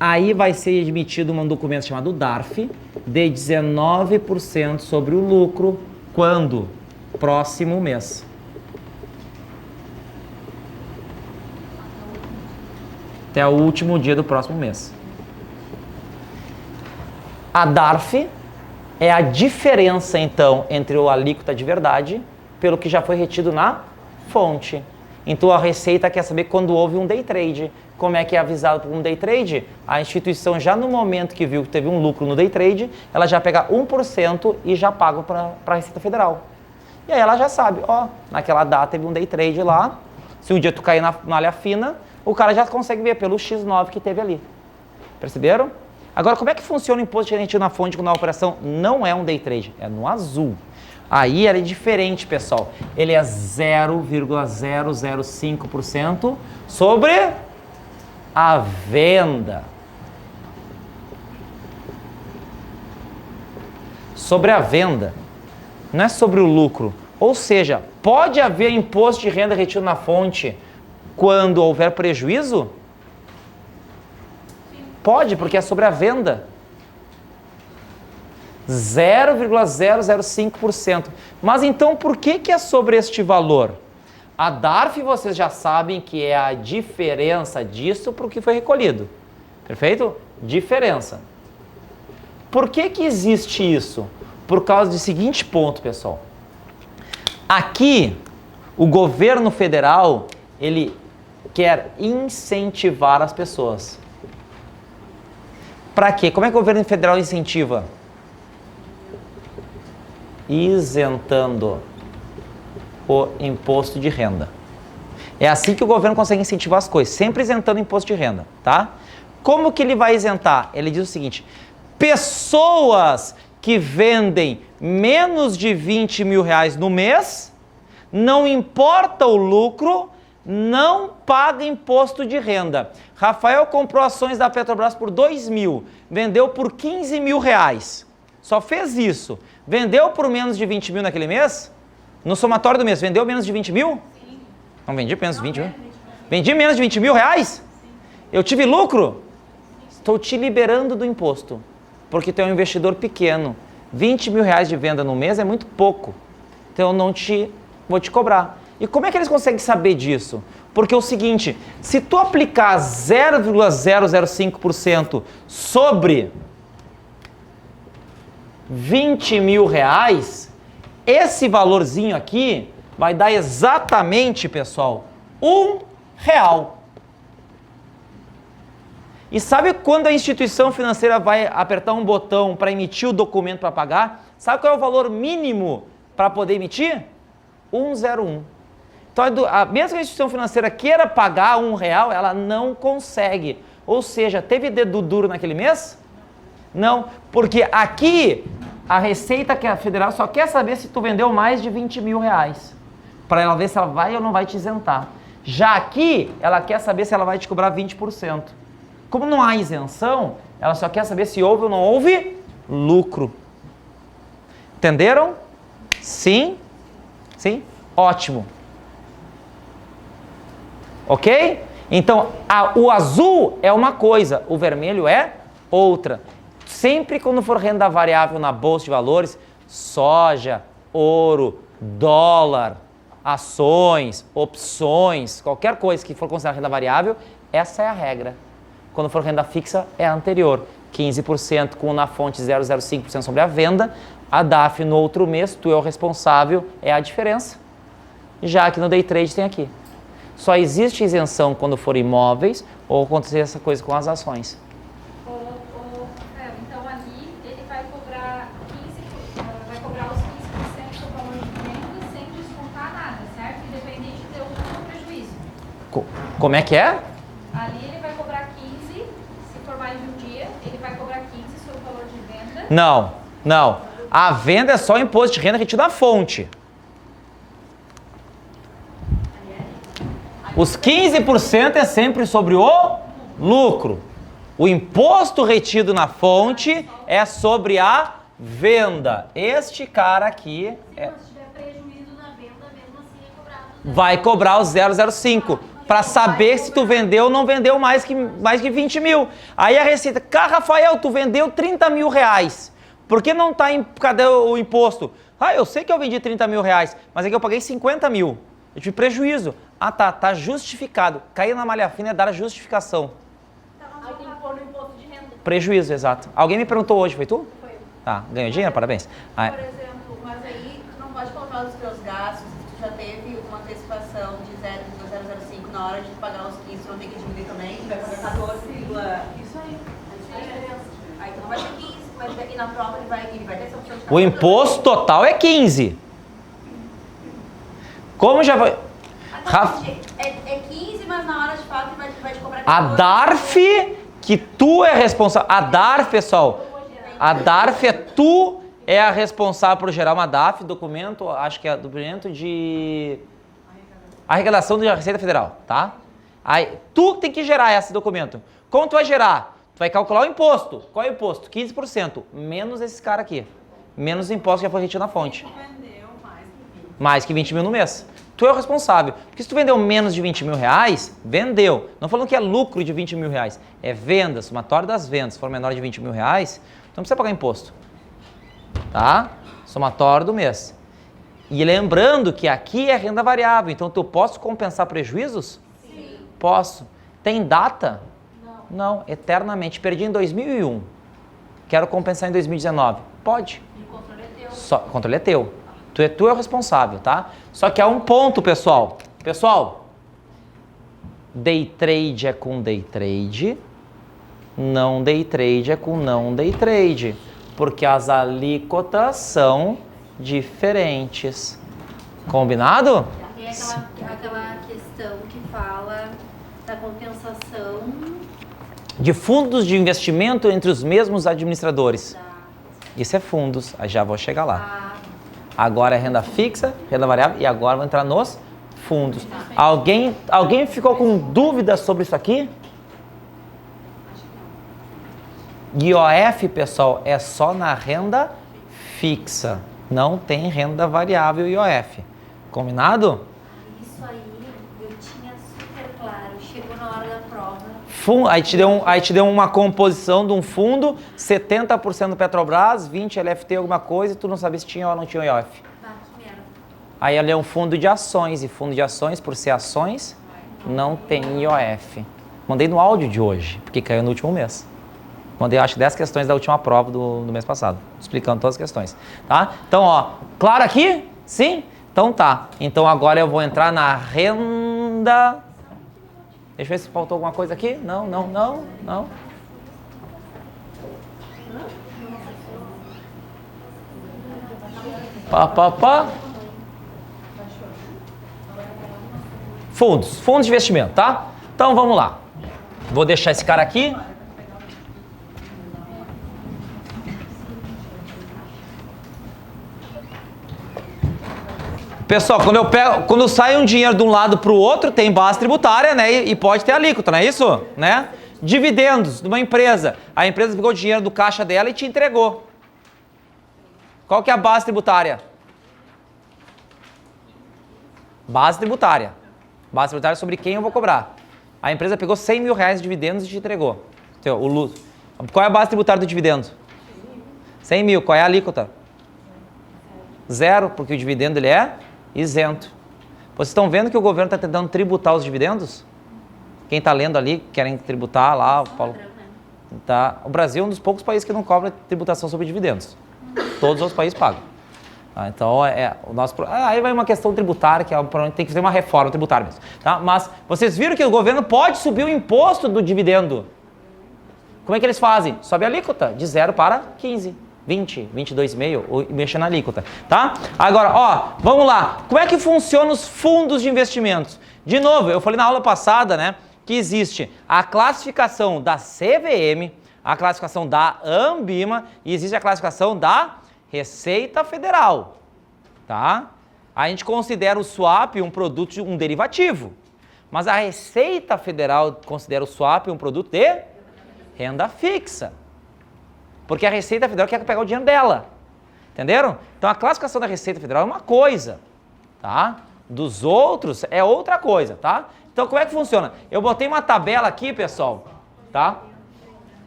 Aí vai ser emitido um documento chamado DARF, de 19% sobre o lucro, quando? Próximo mês. Até o último dia do próximo mês. A DARF É a diferença, então, entre a alíquota de verdade pelo que já foi retido na fonte. Então, a Receita quer saber quando houve um day trade. Como é que é avisado por um day trade? A instituição, já no momento que viu que teve um lucro no day trade, ela já pega 1% e já paga para a Receita Federal. E aí ela já sabe, ó, naquela data teve um day trade lá, se um dia tu cair na malha fina, o cara já consegue ver pelo X9 que teve ali. Perceberam? Agora, como é que funciona o imposto de retido na fonte quando a operação não é um day trade? É no azul. Aí ele é diferente, pessoal. Ele é 0,005% sobre a venda. Sobre a venda. Não é sobre o lucro. Ou seja, pode haver imposto de renda retido na fonte quando houver prejuízo? Pode, porque é sobre a venda. 0,005%. Mas então por que é sobre este valor? A DARF vocês já sabem que é a diferença disso para o que foi recolhido. Perfeito? Diferença. Por que existe isso? Por causa do seguinte ponto, pessoal. Aqui, o governo federal, ele quer incentivar as pessoas. Para quê? Como é que o governo federal incentiva? Isentando o imposto de renda. É assim que o governo consegue incentivar as coisas, sempre isentando o imposto de renda, tá? Como que ele vai isentar? Ele diz o seguinte: pessoas que vendem menos de 20 mil reais no mês, não importa o lucro, não paga imposto de renda. Rafael comprou ações da Petrobras por 2 mil, vendeu por 15 mil reais. Só fez isso. Vendeu por menos de 20 mil naquele mês? No somatório do mês, vendeu menos de 20 mil? Sim. Não vendi menos de 20 mil? Vendi menos de 20 mil reais? Sim. Eu tive lucro? Estou te liberando do imposto, porque tu é um investidor pequeno. 20 mil reais de venda no mês é muito pouco. Então eu não vou te cobrar. E como é que eles conseguem saber disso? Porque é o seguinte, se tu aplicar 0,005% sobre 20 mil reais, esse valorzinho aqui vai dar exatamente, pessoal, R$1. E sabe quando a instituição financeira vai apertar um botão para emitir o documento para pagar? Sabe qual é o valor mínimo para poder emitir? 101. Então, mesmo que a instituição financeira queira pagar R$1, ela não consegue. Ou seja, teve dedo duro naquele mês? Não, porque aqui a Receita Federal só quer saber se tu vendeu mais de 20 mil reais. Para ela ver se ela vai ou não vai te isentar. Já aqui, ela quer saber se ela vai te cobrar 20%. Como não há isenção, ela só quer saber se houve ou não houve lucro. Entenderam? Sim? Sim? Ótimo. Ok? Então, o azul é uma coisa, o vermelho é outra. Sempre quando for renda variável na Bolsa de Valores, soja, ouro, dólar, ações, opções, qualquer coisa que for considerada renda variável, essa é a regra. Quando for renda fixa, é a anterior. 15% com na fonte 0,05% sobre a venda, a DAF no outro mês, tu é o responsável, é a diferença. Já que no day trade tem aqui. Só existe isenção quando for imóveis ou acontecer essa coisa com as ações. Então ali ele vai cobrar os 15% do valor de venda sem descontar nada, certo? Independente de ter lucro ou prejuízo. Como é que é? Ali ele vai cobrar 15, se for mais de um dia, ele vai cobrar 15 sobre o valor de venda. Não. A venda é só imposto de renda retido na fonte. Os 15% é sempre sobre o lucro. O imposto retido na fonte é sobre a venda. Este cara aqui Se tiver prejuízo na venda, mesmo assim é cobrado. vai cobrar os 0,05 para saber se tu vendeu ou não vendeu mais que 20 mil. Aí a Receita, Rafael, tu vendeu 30 mil reais. Por que não está cadê o imposto? Eu sei que eu vendi 30 mil reais, mas é que eu paguei 50 mil. Eu tive prejuízo. Tá justificado. Cair na malha fina é dar a justificação. Aí tem que pôr no imposto de renda. Prejuízo, exato. Alguém me perguntou hoje, foi tu? Foi. Tá, ganhou dinheiro? Parabéns. Aí, Por exemplo, mas aí tu não pode colocar os teus gastos, se tu já teve uma antecipação de 0,005 na hora de pagar os 15, tu não tem que diminuir também, tu vai pagar 14, isso aí. Aí tu não vai ter 15, mas e na prova ele vai ter essa opção de o imposto total é 15. Como já foi... É 15, mas na hora de fato ele vai te cobrar 14. A DARF, que tu é responsável... A DARF, pessoal, a DARF tu é a responsável por gerar uma DARF, documento, acho que é documento de arrecadação da Receita Federal, tá? Aí, tu tem que gerar esse documento. Como tu vai gerar? Tu vai calcular o imposto. Qual é o imposto? 15%, menos esse cara aqui. Menos o imposto que já foi retido na fonte. Vendeu Mais que 20 mil no mês. Tu é o responsável. Porque se tu vendeu menos de 20 mil reais, vendeu. Não falando que é lucro de 20 mil reais. É venda, somatório das vendas. Se for menor de 20 mil reais, tu não precisa pagar imposto. Tá? Somatório do mês. E lembrando que aqui é renda variável. Então, eu posso compensar prejuízos? Sim. Posso. Tem data? Não. Eternamente. Perdi em 2001. Quero compensar em 2019. Pode. E o controle é teu. Só, o controle é teu. Tu é o responsável, tá? Só que há um ponto, pessoal. Pessoal, day trade é com day trade, não day trade é com não day trade, porque as alíquotas são diferentes. Combinado? Tem aquela questão que fala da compensação De fundos de investimento entre os mesmos administradores. Isso é fundos, aí já vou chegar lá. Agora é renda fixa, renda variável e agora vou entrar nos fundos. Alguém ficou com dúvidas sobre isso aqui? IOF, pessoal, é só na renda fixa. Não tem renda variável IOF. Combinado? Isso aí eu tinha super claro. Chegou na hora da prova. Aí te deu uma composição de um fundo, 70% Petrobras, 20% LFT, alguma coisa, e tu não sabia se tinha ou não tinha IOF. Tá, que merda. Aí ele é um fundo de ações, e fundo de ações, por ser ações, não tem IOF. Mandei no áudio de hoje, porque caiu no último mês. Mandei, acho, 10 questões da última prova do mês passado, explicando todas as questões, tá? Então, ó, claro aqui? Sim? Então tá. Então agora eu vou entrar na renda... Deixa eu ver se faltou alguma coisa aqui. Não. Pá. Fundos de investimento, tá? Então vamos lá. Vou deixar esse cara aqui. Pessoal, quando sai um dinheiro de um lado para o outro, tem base tributária, né? E pode ter alíquota, não é isso? Né? Dividendos de uma empresa. A empresa pegou o dinheiro do caixa dela e te entregou. Qual que é a base tributária? Base tributária. Base tributária sobre quem eu vou cobrar. A empresa pegou 100 mil reais de dividendos e te entregou. Qual é a base tributária do dividendo? 100 mil. Qual é a alíquota? 0, porque o dividendo ele é isento. Vocês estão vendo que o governo está tentando tributar os dividendos? Quem está lendo ali, querem tributar lá, o Paulo. Tá. O Brasil é um dos poucos países que não cobra tributação sobre dividendos. Todos os outros países pagam. Tá? Então, o nosso... aí vai uma questão tributária, que tem que fazer uma reforma tributária mesmo. Tá? Mas vocês viram que o governo pode subir o imposto do dividendo. Como é que eles fazem? Sobe a alíquota de 0 para 15. 20, 22,5, mexa na alíquota, tá? Agora, ó, vamos lá. Como é que funcionam os fundos de investimentos? De novo, eu falei na aula passada, né, que existe a classificação da CVM, a classificação da Ambima e existe a classificação da Receita Federal, tá? A gente considera o swap um produto, um derivativo, mas a Receita Federal considera o swap um produto de renda fixa. Porque a Receita Federal quer pegar o dinheiro dela. Entenderam? Então a classificação da Receita Federal é uma coisa, tá? Dos outros é outra coisa, tá? Então como é que funciona? Eu botei uma tabela aqui, pessoal, tá?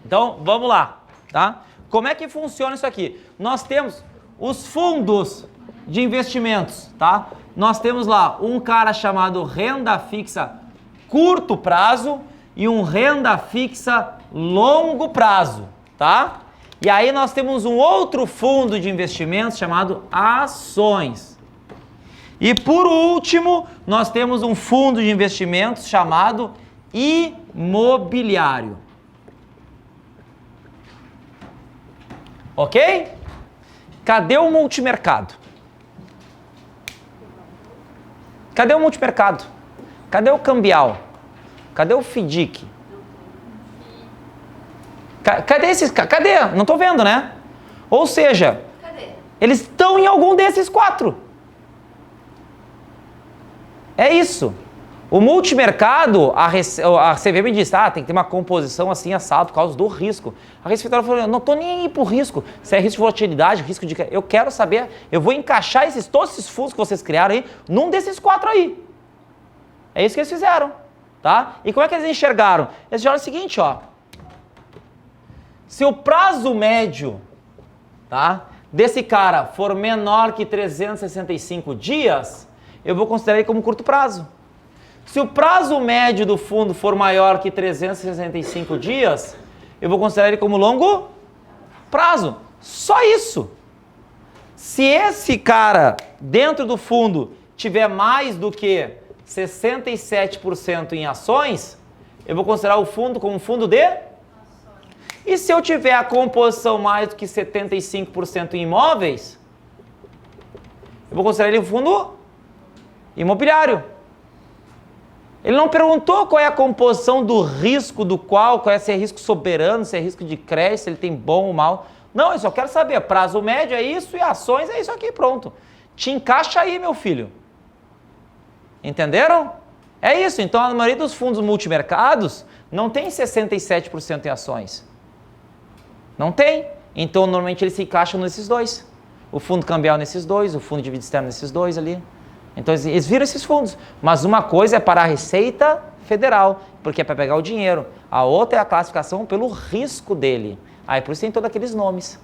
Então vamos lá, tá? Como é que funciona isso aqui? Nós temos os fundos de investimentos, tá? Nós temos lá um cara chamado renda fixa curto prazo e um renda fixa longo prazo, tá? E aí nós temos um outro fundo de investimentos chamado ações. E por último, nós temos um fundo de investimentos chamado imobiliário. Ok? Cadê o multimercado? Cadê o multimercado? Cadê o cambial? Cadê o FDIC? Cadê esses? Cadê? Não estou vendo, né? Ou seja, Cadê? eles estão em algum desses 4. É isso. O multimercado, a CVM diz, tem que ter uma composição assim assado por causa do risco. A Receita falou, não estou nem aí por risco. Se é risco de volatilidade, risco de... Eu quero saber, eu vou encaixar todos esses fundos que vocês criaram aí, num desses 4 aí. É isso que eles fizeram, tá? E como é que eles enxergaram? Eles enxergaram o seguinte, ó. Se o prazo médio, tá, desse cara for menor que 365 dias, eu vou considerar ele como curto prazo. Se o prazo médio do fundo for maior que 365 dias, eu vou considerar ele como longo prazo. Só isso. Se esse cara dentro do fundo tiver mais do que 67% em ações, eu vou considerar o fundo como um fundo de ações. E se eu tiver a composição mais do que 75% em imóveis, eu vou considerar ele um fundo imobiliário. Ele não perguntou qual é a composição do risco do qual é, se é risco soberano, se é risco de crédito, se ele tem bom ou mal. Não, eu só quero saber, prazo médio é isso e ações é isso aqui, pronto. Te encaixa aí, meu filho. Entenderam? É isso, então a maioria dos fundos multimercados não tem 67% em ações. Não tem. Então, normalmente eles se encaixam nesses 2. O fundo cambial nesses 2, o fundo de dívida externa nesses 2 ali. Então, eles viram esses fundos. Mas uma coisa é para a Receita Federal, porque é para pegar o dinheiro. A outra é a classificação pelo risco dele. Aí, por isso tem todos aqueles nomes.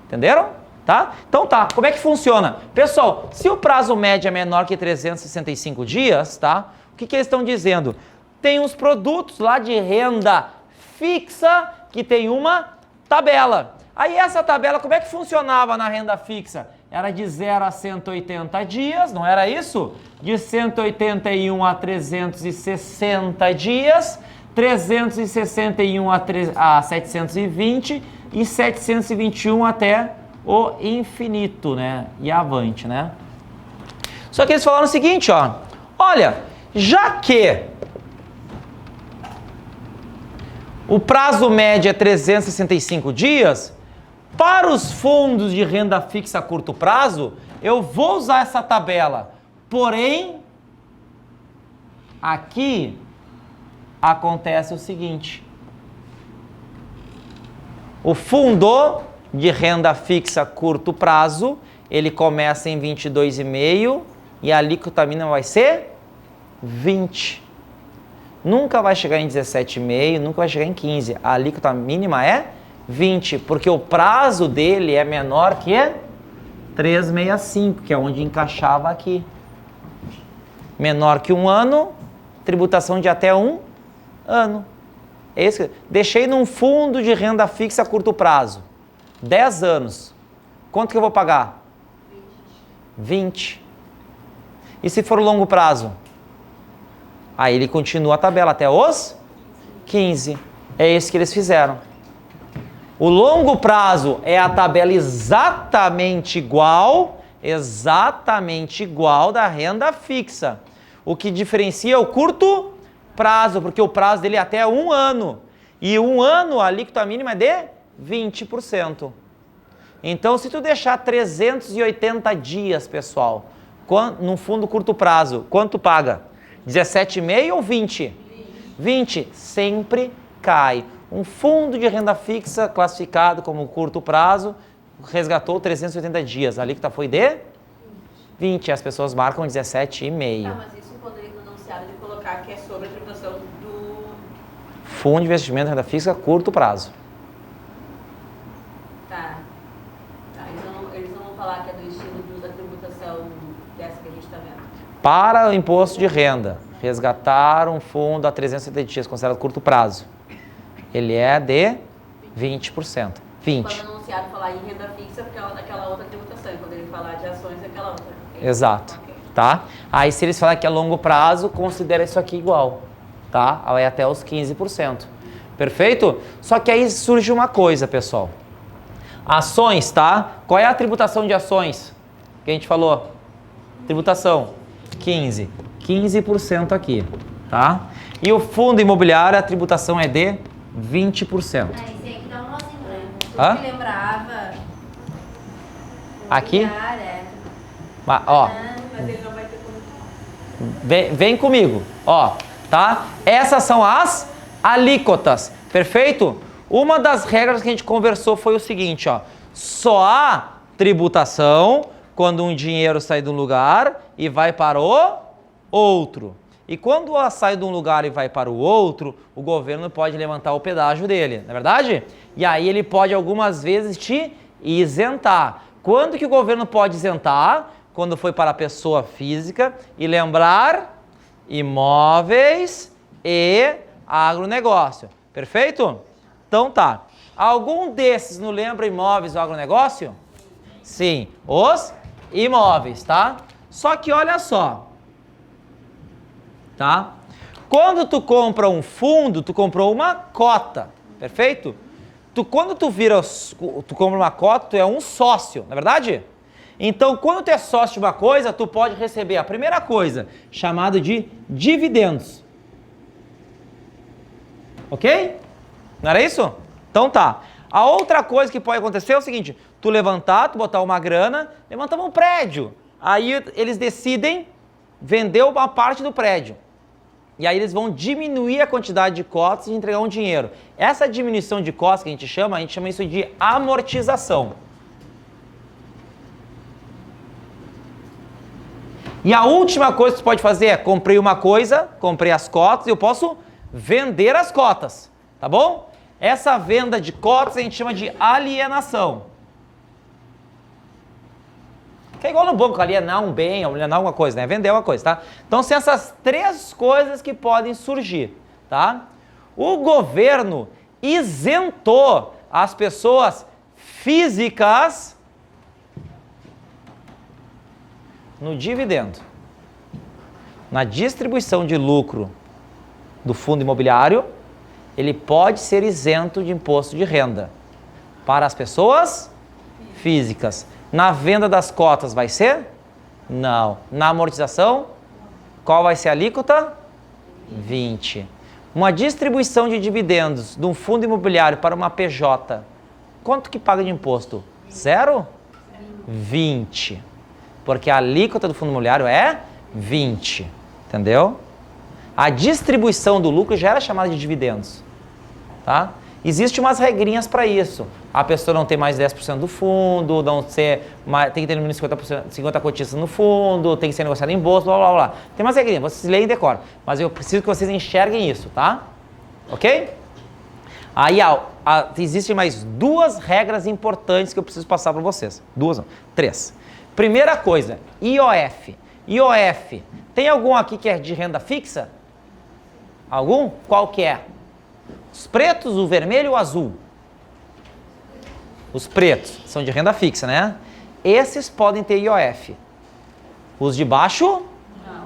Entenderam? Tá? Então tá, como é que funciona? Pessoal, se o prazo médio é menor que 365 dias, tá? O que eles estão dizendo? Tem uns produtos lá de renda fixa que tem uma tabela. Aí essa tabela, como é que funcionava na renda fixa? Era de 0 a 180 dias, não era isso? De 181 a 360 dias, 361 a 720 e 721 até o infinito, né? E avante, né? Só que eles falaram o seguinte, ó. Olha, já que o prazo médio é 365 dias, para os fundos de renda fixa a curto prazo, eu vou usar essa tabela. Porém, aqui acontece o seguinte. O fundo de renda fixa a curto prazo, ele começa em 22,5 e a alíquota mínima vai ser 20. Nunca vai chegar em 17,5, nunca vai chegar em 15. A alíquota mínima é 20, porque o prazo dele é menor que 365, que é onde encaixava aqui. Menor que 1 ano, tributação de até 1 ano. É isso. Deixei num fundo de renda fixa a curto prazo. 10 anos. Quanto que eu vou pagar? 20. E se for longo prazo? Aí ele continua a tabela até os 15. É isso que eles fizeram. O longo prazo é a tabela exatamente igual da renda fixa. O que diferencia é o curto prazo, porque o prazo dele é até 1 ano. E 1 ano a alíquota mínima é de 20%. Então, se tu deixar 380 dias, pessoal, num fundo curto prazo, quanto paga? 17,5 ou 20? 20. Sempre cai. Um fundo de renda fixa classificado como curto prazo resgatou 380 dias. A alíquota foi de 20. As pessoas marcam 17,5. Tá, mas isso quando ele anunciado de colocar que é sobre a tributação do... Fundo de investimento de renda fixa curto prazo. Tá. Eles não vão falar que é do estilo da tributação dessa que a gente está vendo. Para o imposto de renda, resgatar um fundo a 370 dias, considerado curto prazo. Ele é de 20%. 20%. associado falar em renda fixa porque é daquela outra tributação. E quando ele falar de ações, é aquela outra. Exato. Ok. Tá? Aí se eles falarem que é longo prazo, considera isso aqui igual. Tá? Vai até os 15%. Perfeito? Só que aí surge uma coisa, pessoal. Ações, tá? Qual é a tributação de ações que a gente falou? Tributação 15. 15% aqui, tá? E o fundo imobiliário, a tributação é de 20%. Esse aqui dá um nozinho, né? Hã? Eu me lembrava. Aqui? É. Ó, Mas ele não vai ter como. vem comigo, ó, tá? Essas são as alíquotas, perfeito? Uma das regras que a gente conversou foi o seguinte, ó. Só há tributação quando um dinheiro sai de um lugar e vai para o outro. E quando sai de um lugar e vai para o outro, o governo pode levantar o pedágio dele, não é verdade? E aí ele pode algumas vezes te isentar. Quando que o governo pode isentar? Quando foi para a pessoa física e lembrar imóveis e agronegócio. Perfeito? Então tá. Algum desses não lembra imóveis ou agronegócio? Sim, os imóveis, tá? Só que olha só. Tá? Quando tu compra um fundo, tu comprou uma cota, perfeito? Quando tu compra uma cota, tu é um sócio, não é verdade? Então, quando tu é sócio de uma coisa, tu pode receber a primeira coisa, chamada de dividendos. Ok? Não era isso? Então tá. A outra coisa que pode acontecer é o seguinte, tu botar uma grana, levantar um prédio. Aí eles decidem vender uma parte do prédio. E aí eles vão diminuir a quantidade de cotas e entregar um dinheiro. Essa diminuição de cotas que a gente chama isso de amortização. E a última coisa que você pode fazer é, comprei uma coisa, comprei as cotas e eu posso vender as cotas, tá bom? Essa venda de cotas a gente chama de alienação. Que é igual no banco, alienar um bem, alienar alguma coisa, né? Vender uma coisa, tá? Então, são essas três coisas que podem surgir, tá? O governo isentou as pessoas físicas no dividendo. Na distribuição de lucro do fundo imobiliário, ele pode ser isento de imposto de renda para as pessoas físicas. Na venda das cotas vai ser? Não. Na amortização, qual vai ser a alíquota? 20. Uma distribuição de dividendos de um fundo imobiliário para uma PJ, quanto que paga de imposto? 0? 20. Porque a alíquota do fundo imobiliário é 20. Entendeu? A distribuição do lucro já era chamada de dividendos. Tá? Existem umas regrinhas para isso. A pessoa não tem mais 10% do fundo, tem que ter no mínimo 50 cotistas no fundo, tem que ser negociado em bolsa, blá, blá, blá. Tem umas regrinhas, vocês leem e decoram. Mas eu preciso que vocês enxerguem isso, tá? Ok? Aí existem mais duas regras importantes que eu preciso passar para vocês. Duas, não, 3. Primeira coisa, IOF. IOF. Tem algum aqui que é de renda fixa? Algum? Qual que é? Os pretos, o vermelho ou o azul? Os pretos são de renda fixa, né? Esses podem ter IOF. Os de baixo?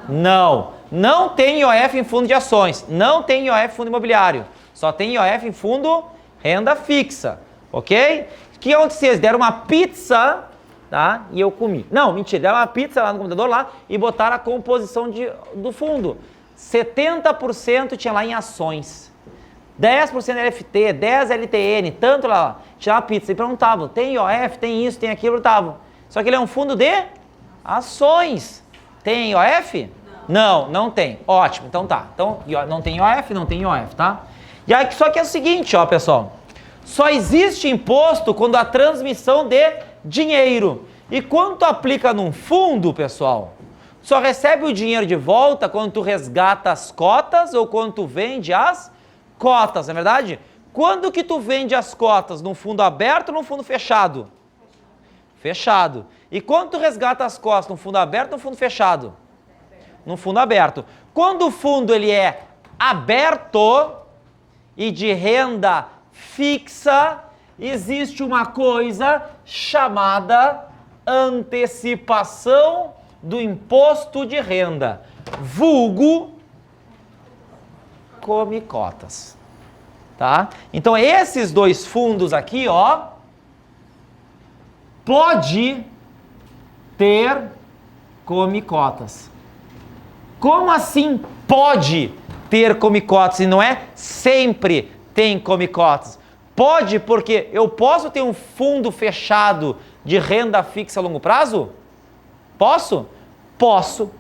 Não. Não tem IOF em fundo de ações. Não tem IOF em fundo imobiliário. Só tem IOF em fundo renda fixa. Ok? O que aconteceu? Eles deram uma pizza, tá? E eu comi. Não, mentira. Deram uma pizza lá no computador lá e botaram a composição do fundo. 70% tinha lá em ações. 10% LFT, 10 LTN, tanto lá, tirar a pizza e perguntavam, tem IOF, tem isso, tem aquilo, estavam. Só que ele é um fundo de ações. Tem IOF? Não, não tem. Ótimo, então tá. Então, não tem IOF, não tem IOF, tá? E aí, só que é o seguinte, ó, pessoal. Só existe imposto quando há transmissão de dinheiro. E quando tu aplica num fundo, pessoal, só recebe o dinheiro de volta quando tu resgata as cotas ou quando tu vende as cotas, não é verdade? Quando que tu vende as cotas? Num fundo aberto ou num fundo fechado? Fechado. E quando tu resgata as cotas? Num fundo aberto ou num fundo fechado? Num fundo aberto. Quando o fundo ele é aberto e de renda fixa, existe uma coisa chamada antecipação do imposto de renda, vulgo come cotas, tá? Então esses dois fundos aqui, ó, pode ter come cotas. Como assim pode ter come cotas e não é sempre tem come cotas? Pode porque eu posso ter um fundo fechado de renda fixa a longo prazo? Posso? Posso,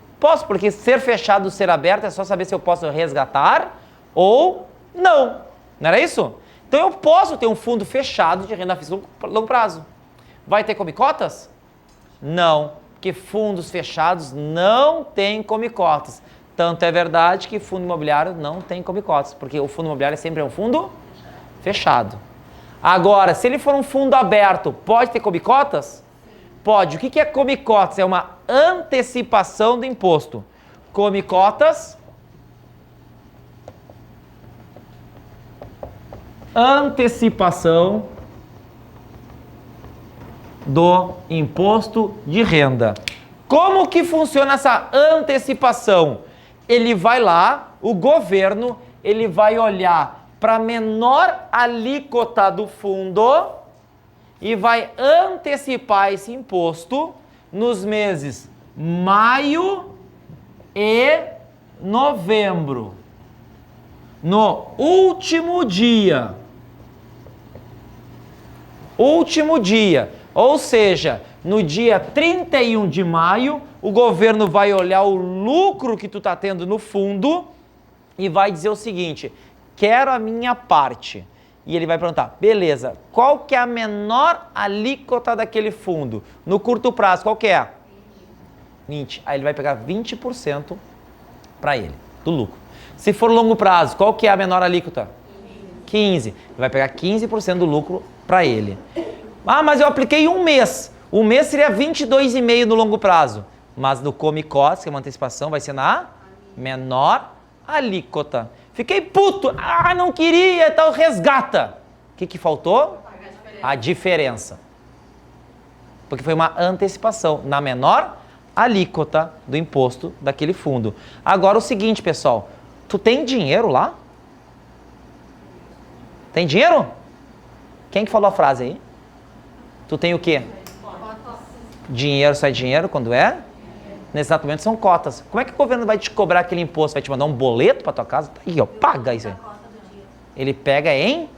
porque ser fechado, ser aberto é só saber se eu posso resgatar ou não. Não era isso? Então eu posso ter um fundo fechado de renda fixa a longo prazo. Vai ter come cotas? Não, porque fundos fechados não têm come cotas. Tanto é verdade que fundo imobiliário não tem come cotas, porque o fundo imobiliário sempre é um fundo fechado. Agora, se ele for um fundo aberto, pode ter come cotas? Pode. O que é come cotas? É uma antecipação do imposto. Come cotas, antecipação do imposto de renda. Como que funciona essa antecipação? Ele vai lá, o governo, ele vai olhar para a menor alíquota do fundo e vai antecipar esse imposto nos meses maio e novembro. No último dia, ou seja, no dia 31 de maio, o governo vai olhar o lucro que tu está tendo no fundo e vai dizer o seguinte: quero a minha parte. E ele vai perguntar, beleza, qual que é a menor alíquota daquele fundo? No curto prazo, qual que é? 20. Aí ele vai pegar 20% para ele, do lucro. Se for longo prazo, qual que é a menor alíquota? 15. Ele vai pegar 15% do lucro para ele. Ah, mas eu apliquei um mês. Um mês seria 22,5 no longo prazo. Mas no come cotas, que é uma antecipação, vai ser na menor alíquota. Fiquei puto. Ah, não queria, então resgata. O que faltou? A diferença. Porque foi uma antecipação na menor alíquota do imposto daquele fundo. Agora o seguinte, pessoal. Tu tem dinheiro lá? Tem dinheiro? Quem que falou a frase aí? Tu tem o quê? Dinheiro sai dinheiro quando é? Nesse exato momento são cotas. Como é que o governo vai te cobrar aquele imposto? Vai te mandar um boleto para tua casa? Tá aí, ó, paga isso aí. Ele pega em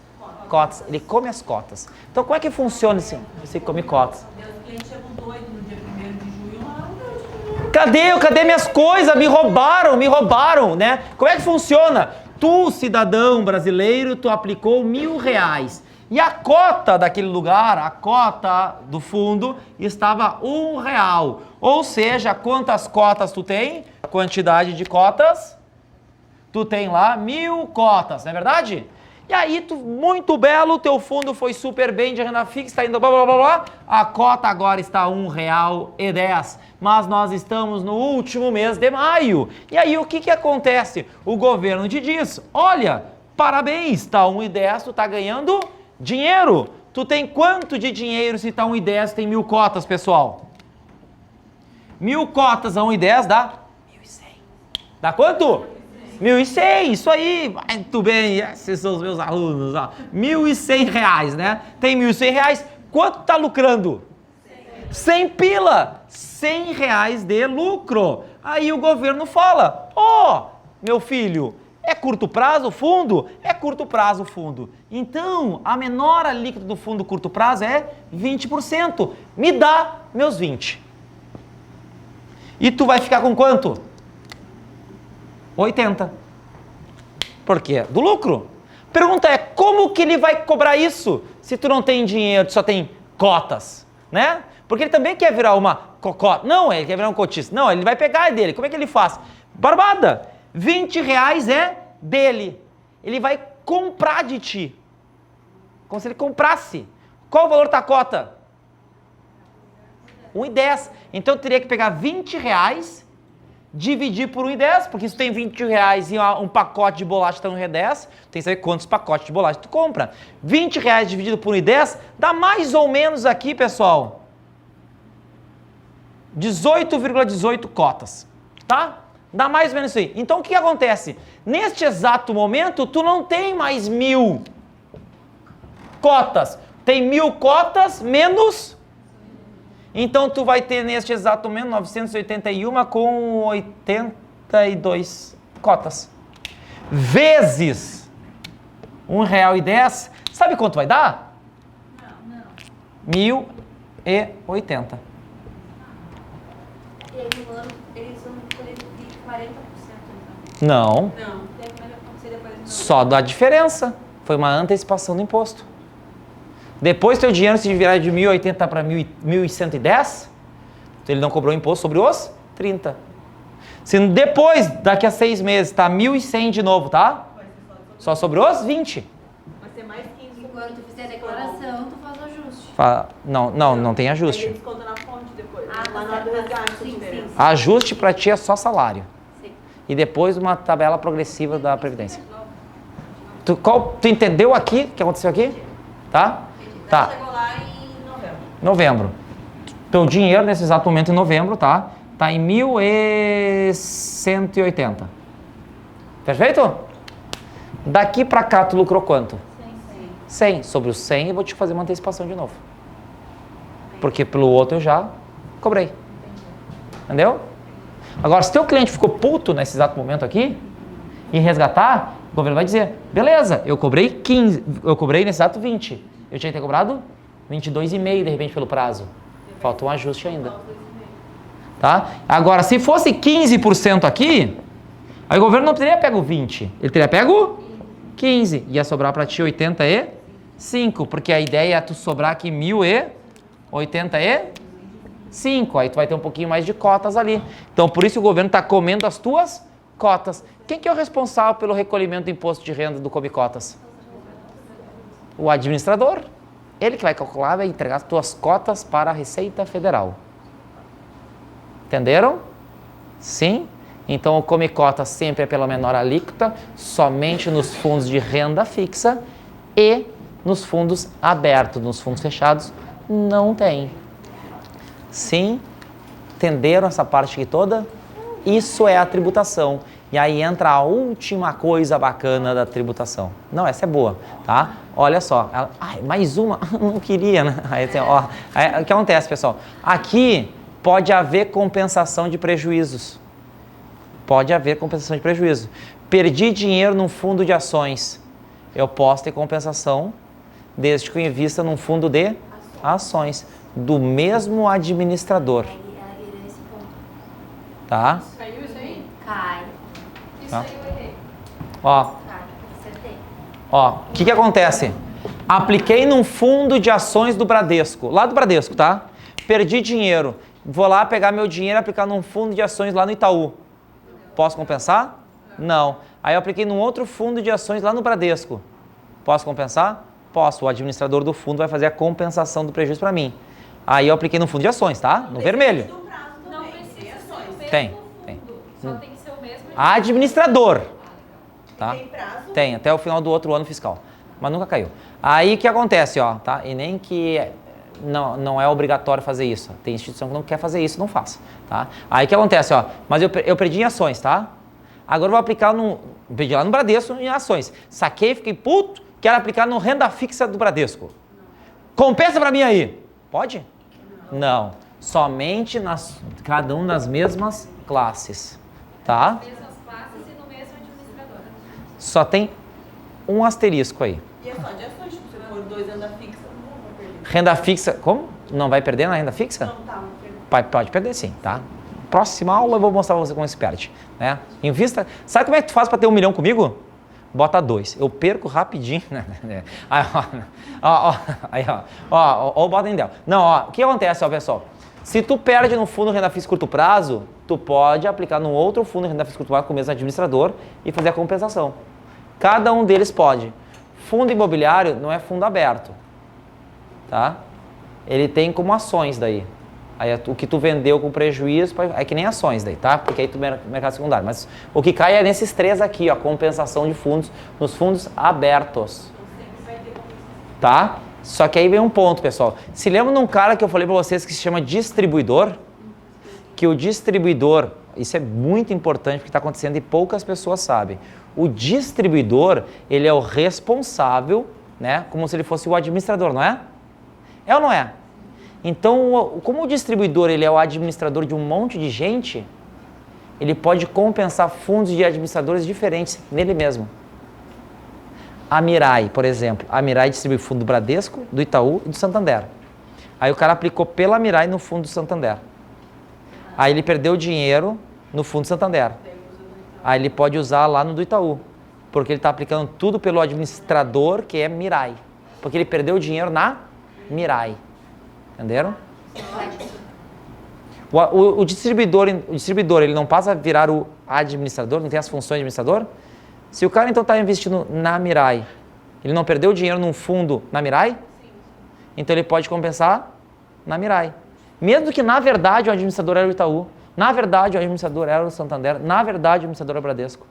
cotas, ele come as cotas. Então como é que funciona esse come cotas? O cliente chegou doido no dia 1º de julho, Cadê minhas coisas? Me roubaram, né? Como é que funciona? Tu, cidadão brasileiro, tu aplicou R$1.000. E a cota daquele lugar, a cota do fundo, estava R$1. Ou seja, quantas cotas tu tem? Quantidade de cotas? Tu tem lá 1.000 cotas, não é verdade? E aí, muito belo, teu fundo foi super bem de renda fixa, está indo blá blá blá blá. A cota agora está R$1,10. Mas nós estamos no último mês de maio. E aí, o que acontece? O governo te diz, olha, parabéns, está R$1,10, tu está ganhando dinheiro. Tu tem quanto de dinheiro se está R$1,10, tem 1.000 cotas, pessoal? 1.000 cotas a 1,10 dá 1.100. Dá quanto? 1.100, isso aí. Muito bem, esses são os meus alunos. Ó. R$1.100, né? Tem R$1.100. Quanto tá lucrando? 100 pila. R$100 de lucro. Aí o governo fala, meu filho, é curto prazo o fundo? É curto prazo o fundo. Então, a menor alíquota do fundo curto prazo é 20%. Me dá meus 20%. E tu vai ficar com quanto? 80. Por quê? Do lucro. Pergunta é, como que ele vai cobrar isso se tu não tem dinheiro, tu só tem cotas, né? Porque ele também quer virar uma cocota. Não, ele quer virar um cotista. Não, ele vai pegar dele. Como é que ele faz? Barbada. R$20 é dele. Ele vai comprar de ti. Como se ele comprasse. Qual o valor da cota? 1,10. Então eu teria que pegar R$20 dividir por 1,10, porque se tu tem 20 reais e um pacote de bolacha está 1,10, tem que saber quantos pacotes de bolacha tu compra. 20 reais dividido por 1,10 dá mais ou menos aqui, pessoal, 18,18 cotas, tá? Dá mais ou menos isso aí. Então, o que acontece? Neste exato momento, tu não tem mais 1.000 cotas. Tem 1.000 cotas menos... Então, tu vai ter neste exato momento 981 com 82 cotas. Vezes R$1,10. Sabe quanto vai dar? Não. 1.080. E aí no ano eles vão colher 40%, então. Não. Não, deve acontecer depois de novo. Só da diferença. Foi uma antecipação do imposto. Depois teu dinheiro se virar de 1.080 para 1.110, ele não cobrou imposto sobre os 30. Se depois, daqui a 6 meses, tá 1.100 de novo, tá? Só sobre os 20. Vai ser mais 15. E quando tu fizer a declaração, tu faz o ajuste. Não tem Aí ajuste. ele desconta na fonte depois. Ah, Lá tá na hora do certo. resgate, Sim, diferença. sim. Ajuste para ti é só salário. Sim. E depois uma tabela progressiva da Previdência. Tu entendeu aqui o que aconteceu aqui? Tá? Tá. Chegou lá em novembro. Novembro. Teu dinheiro nesse exato momento em novembro, tá? Tá em 1.180. Perfeito? Daqui pra cá tu lucrou quanto? 100. Sobre os 100 eu vou te fazer uma antecipação de novo. Porque pelo outro eu já cobrei. Entendeu? Agora, se teu cliente ficou puto nesse exato momento aqui e resgatar, o governo vai dizer, beleza, eu cobrei 15, eu cobrei nesse exato 20. Eu tinha que ter cobrado 22,5 de repente pelo prazo. Falta um ajuste ainda. Tá? Agora, se fosse 15% aqui, aí o governo não teria pego 20, ele teria pego 15. Ia sobrar para ti 85, porque a ideia é tu sobrar aqui 1.085. Aí tu vai ter um pouquinho mais de cotas ali. Então, por isso o governo está comendo as tuas cotas. Quem que é o responsável pelo recolhimento do imposto de renda do Come Cotas? O administrador. Ele que vai calcular, vai entregar as tuas cotas para a Receita Federal. Entenderam? Sim? Então o Come Cotas sempre é pela menor alíquota, somente nos fundos de renda fixa e nos fundos abertos, nos fundos fechados, não tem. Sim? Entenderam essa parte aqui toda? Isso é a tributação. E aí entra a última coisa bacana da tributação. Não, essa é boa, tá? Olha só. Ela, mais uma? Não queria, né? Aí, assim, ó, o que acontece, pessoal? Aqui pode haver compensação de prejuízos. Pode haver compensação de prejuízo. Perdi dinheiro num fundo de ações. Eu posso ter compensação desde que eu invista num fundo de ações do mesmo administrador. Ela virou esse ponto. Tá? Caiu isso aí? Cai. Isso Tá. aí eu errei. Ó, Cai. Acertei. ó, o que acontece? Apliquei num fundo de ações do Bradesco, lá do Bradesco, tá? Perdi dinheiro. Vou lá pegar meu dinheiro e aplicar num fundo de ações lá no Itaú. Posso compensar? Não. Aí eu apliquei num outro fundo de ações lá no Bradesco. Posso compensar? Posso. O administrador do fundo vai fazer a compensação do prejuízo para mim. Aí eu apliquei no fundo de ações, tá? No vermelho. Do prazo Não também, precisa tem ser o ações. mesmo Tem, fundo. tem. Só tem que ser o mesmo. Administrador. Tá? Tem prazo. Tem, até o final do outro ano fiscal. Mas nunca caiu. Aí o que acontece, ó, tá? E nem que não é obrigatório fazer isso. Tem instituição que não quer fazer isso, não faça, tá? Aí o que acontece, ó, mas eu perdi em ações, tá? Agora eu vou aplicar perdi lá no Bradesco em ações. Saquei, fiquei puto, quero aplicar no renda fixa do Bradesco. Compensa pra mim aí. Pode? Não. Somente cada um das mesmas classes, tá? Mesmas classes e no mesmo administrador. Só tem um asterisco aí. E é só de ações, tipo, se for 2 anos da fixa, não vai perder. Renda fixa, como? Não vai perder na renda fixa? Não, tá, não perder. Pode perder sim, tá? Próxima aula eu vou mostrar pra você como se perde, né? Invista. Sabe como é que tu faz para ter 1 milhão comigo? Bota 2. Eu perco rapidinho. Aí, ó, bota em del. Não, ó, o que acontece, ó, pessoal? Se tu perde no fundo de renda fixa curto prazo, tu pode aplicar num outro fundo de renda fixa curto prazo com o mesmo administrador e fazer a compensação. Cada um deles pode. Fundo imobiliário não é fundo aberto, tá? Ele tem como ações daí. Aí o que tu vendeu com prejuízo é que nem ações daí, tá? Porque aí tu mercado secundário. Mas o que cai é nesses três aqui, ó, compensação de fundos, nos fundos abertos. Tá? Só que aí vem um ponto, pessoal. Se lembra de um cara que eu falei pra vocês que se chama distribuidor? Que o distribuidor, isso é muito importante porque está acontecendo e poucas pessoas sabem. O distribuidor, ele é o responsável, né? Como se ele fosse o administrador, não é? É ou não é? Então, como o distribuidor ele é o administrador de um monte de gente, ele pode compensar fundos de administradores diferentes nele mesmo. A Mirai, por exemplo. A Mirai distribui fundo do Bradesco, do Itaú e do Santander. Aí o cara aplicou pela Mirai no fundo do Santander. Aí ele perdeu dinheiro no fundo do Santander. Aí ele pode usar lá no do Itaú, porque ele está aplicando tudo pelo administrador, que é Mirai. Porque ele perdeu o dinheiro na Mirai. Entenderam? O distribuidor, ele não passa a virar o administrador, não tem as funções de administrador? Se o cara então está investindo na Mirai, ele não perdeu dinheiro num fundo na Mirai? Então ele pode compensar na Mirai. Mesmo que na verdade o administrador era o Itaú, na verdade o administrador era o Santander, na verdade o administrador era o Bradesco.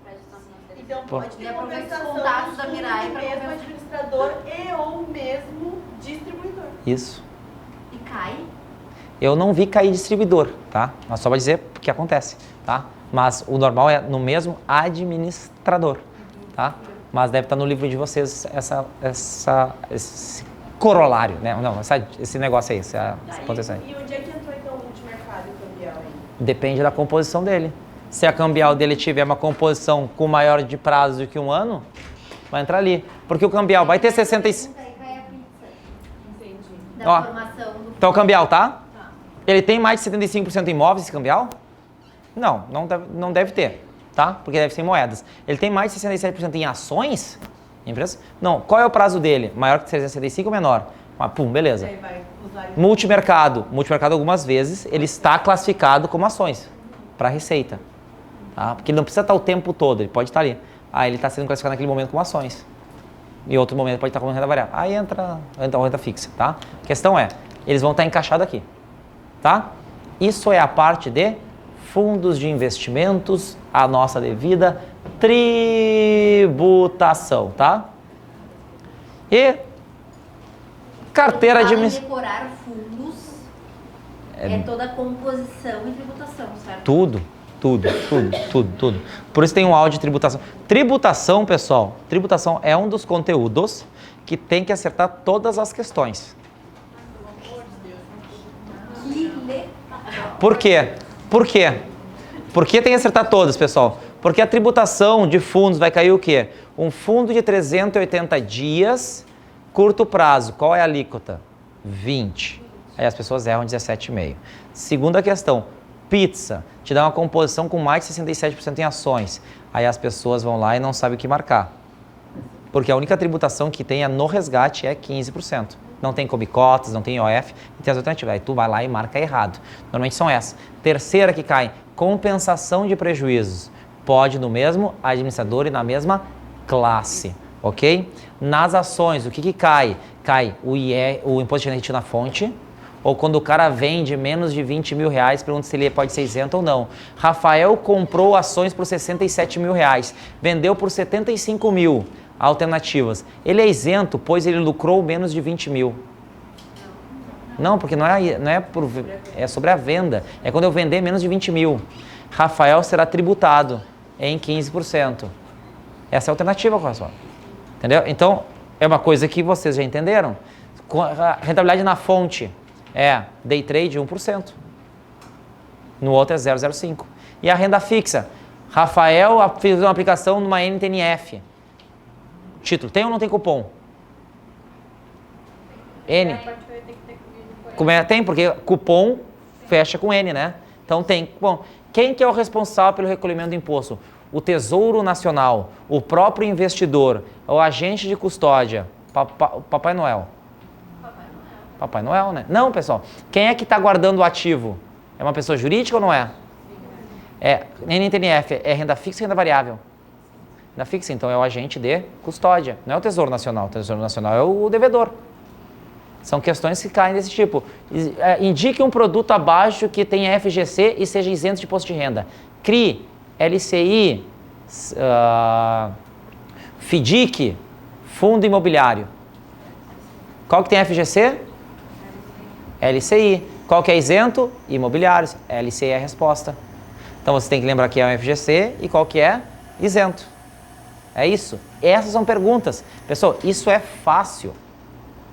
Então pode ter compensação contatos da Mirai para mesmo administrador e ou mesmo distribuidor. Isso. E cai. Eu não vi cair distribuidor, tá? Mas só para dizer o que acontece, tá? Mas o normal é no mesmo administrador, tá? Mas deve estar no livro de vocês esse corolário, né? Não, esse negócio aí, essa posição aí. E onde é que entrou então o multimercado e cambial aí? Depende da composição dele. Se a cambial dele tiver uma composição com maior de prazo do que um ano, vai entrar ali. Porque o cambial vai ter 65... Aí cai a pizza Entendi. da Ó, formação do então o cambial, tá? Ele tem mais de 75% em imóveis, esse cambial? Não deve ter, tá? Porque deve ser em moedas. Ele tem mais de 67% em ações? Empresa? Não. Qual é o prazo dele? Maior que 365 ou menor? Pum, beleza. Aí vai usar isso. Multimercado. Multimercado, algumas vezes, ele está classificado como ações para receita. Tá? Porque ele não precisa estar o tempo todo, ele pode estar ali. Aí ele está sendo classificado naquele momento como ações. Em outro momento pode estar como renda variável. Aí entra renda fixa, tá? A questão é, eles vão estar encaixados aqui, tá? Isso é a parte de fundos de investimentos, a nossa devida tributação, tá? E carteira de decorar fundos é toda a composição e tributação, certo? Tudo. Por isso tem um áudio de tributação. Tributação, pessoal, tributação é um dos conteúdos que tem que acertar todas as questões. Por quê? Por que tem que acertar todas, pessoal? Porque a tributação de fundos vai cair o quê? Um fundo de 380 dias, curto prazo. Qual é a alíquota? 20. Aí as pessoas erram 17,5. Segunda questão, pizza. Te dá uma composição com mais de 67% em ações. Aí as pessoas vão lá e não sabem o que marcar. Porque a única tributação que tem no resgate é 15%. Não tem cobicotas, não tem IOF, e tem as alternativas. Aí tu vai lá e marca errado. Normalmente são essas. Terceira que cai, compensação de prejuízos. Pode no mesmo administrador e na mesma classe, ok? Nas ações, o que cai? Cai o imposto de renda retida na fonte, ou quando o cara vende menos de 20 mil reais, pergunta se ele pode ser isento ou não. Rafael comprou ações por 67 mil reais, vendeu por 75 mil. Alternativas. Ele é isento, pois ele lucrou menos de 20 mil. Não, porque é sobre a venda. É quando eu vender menos de 20 mil. Rafael será tributado em 15%. Essa é a alternativa, pessoal. Entendeu? Então, é uma coisa que vocês já entenderam. A rentabilidade na fonte é day trade 1%. No outro é 0,05. E a renda fixa? Rafael fez uma aplicação numa NTNF. Título, tem ou não tem cupom? N. Tem, porque cupom fecha com N, né? Então tem cupom. Quem que é o responsável pelo recolhimento do imposto? O Tesouro Nacional, o próprio investidor, o agente de custódia, Papai Noel. Papai Noel, né? Não, pessoal. Quem é que está guardando o ativo? É uma pessoa jurídica ou não é? NTNF é renda fixa e renda variável. Renda fixa, então, é o agente de custódia, não é o Tesouro Nacional. O Tesouro Nacional é o devedor. São questões que caem desse tipo. Indique um produto abaixo que tenha FGC e seja isento de imposto de renda. CRI, LCI, FDIC, fundo imobiliário. Qual que tem FGC? LCI. Qual que é isento? Imobiliários. LCI é a resposta. Então você tem que lembrar que é o FGC e qual que é isento. É isso. Essas são perguntas. Pessoal, isso é fácil.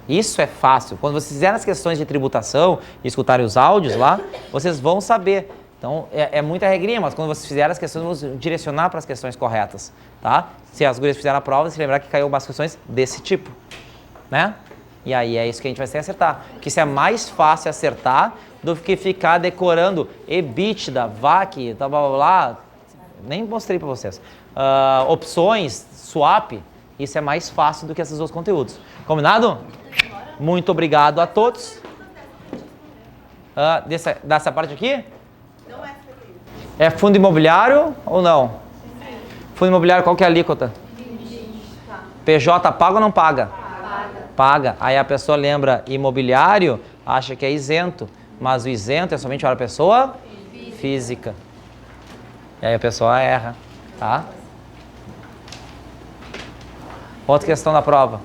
Isso é fácil. Quando vocês fizerem as questões de tributação e escutarem os áudios lá, vocês vão saber. Então, é muita regrinha, mas quando vocês fizerem as questões, vamos direcionar para as questões corretas, tá? Se as gurias fizeram a prova, se lembrar que caiu umas questões desse tipo, né? E aí é isso que a gente vai ter que acertar. Porque isso é mais fácil acertar do que ficar decorando EBITDA, VAC, blá, blá, blá. Nem mostrei para vocês. Opções, swap, isso é mais fácil do que esses outros conteúdos. Combinado? Muito obrigado a todos. Dessa parte aqui? Não é. É fundo imobiliário ou não? Fundo imobiliário, qual que é a alíquota? PJ paga ou não paga? Paga. Aí a pessoa lembra imobiliário, acha que é isento, mas o isento é somente para a pessoa física. E aí a pessoa erra, tá? Outra questão da prova.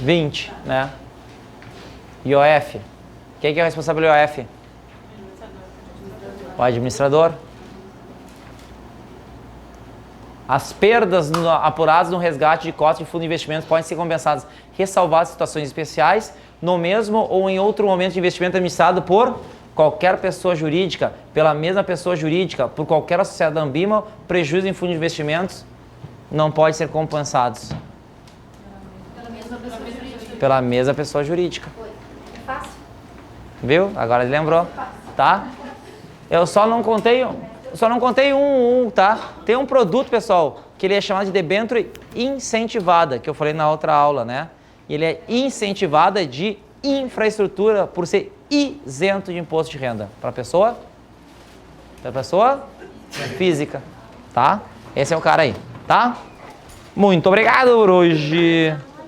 20, né? IOF. Quem que é o responsável pelo IOF? O administrador. As perdas apuradas no resgate de cotas de fundo de investimentos podem ser compensadas, ressalvadas situações especiais, no mesmo ou em outro momento de investimento administrado por qualquer pessoa jurídica, pela mesma pessoa jurídica, por qualquer associado da Ambima, prejuízo em fundo de investimentos não pode ser compensados. Pela mesma pessoa jurídica. É fácil. Viu? Agora ele lembrou, tá? Eu só não contei um, tá? Tem um produto, pessoal, que ele é chamado de debênture incentivada, que eu falei na outra aula, né? E ele é incentivada de infraestrutura por ser isento de imposto de renda. Para a pessoa? Para a pessoa física, tá? Esse é o cara aí, tá? Muito obrigado por hoje.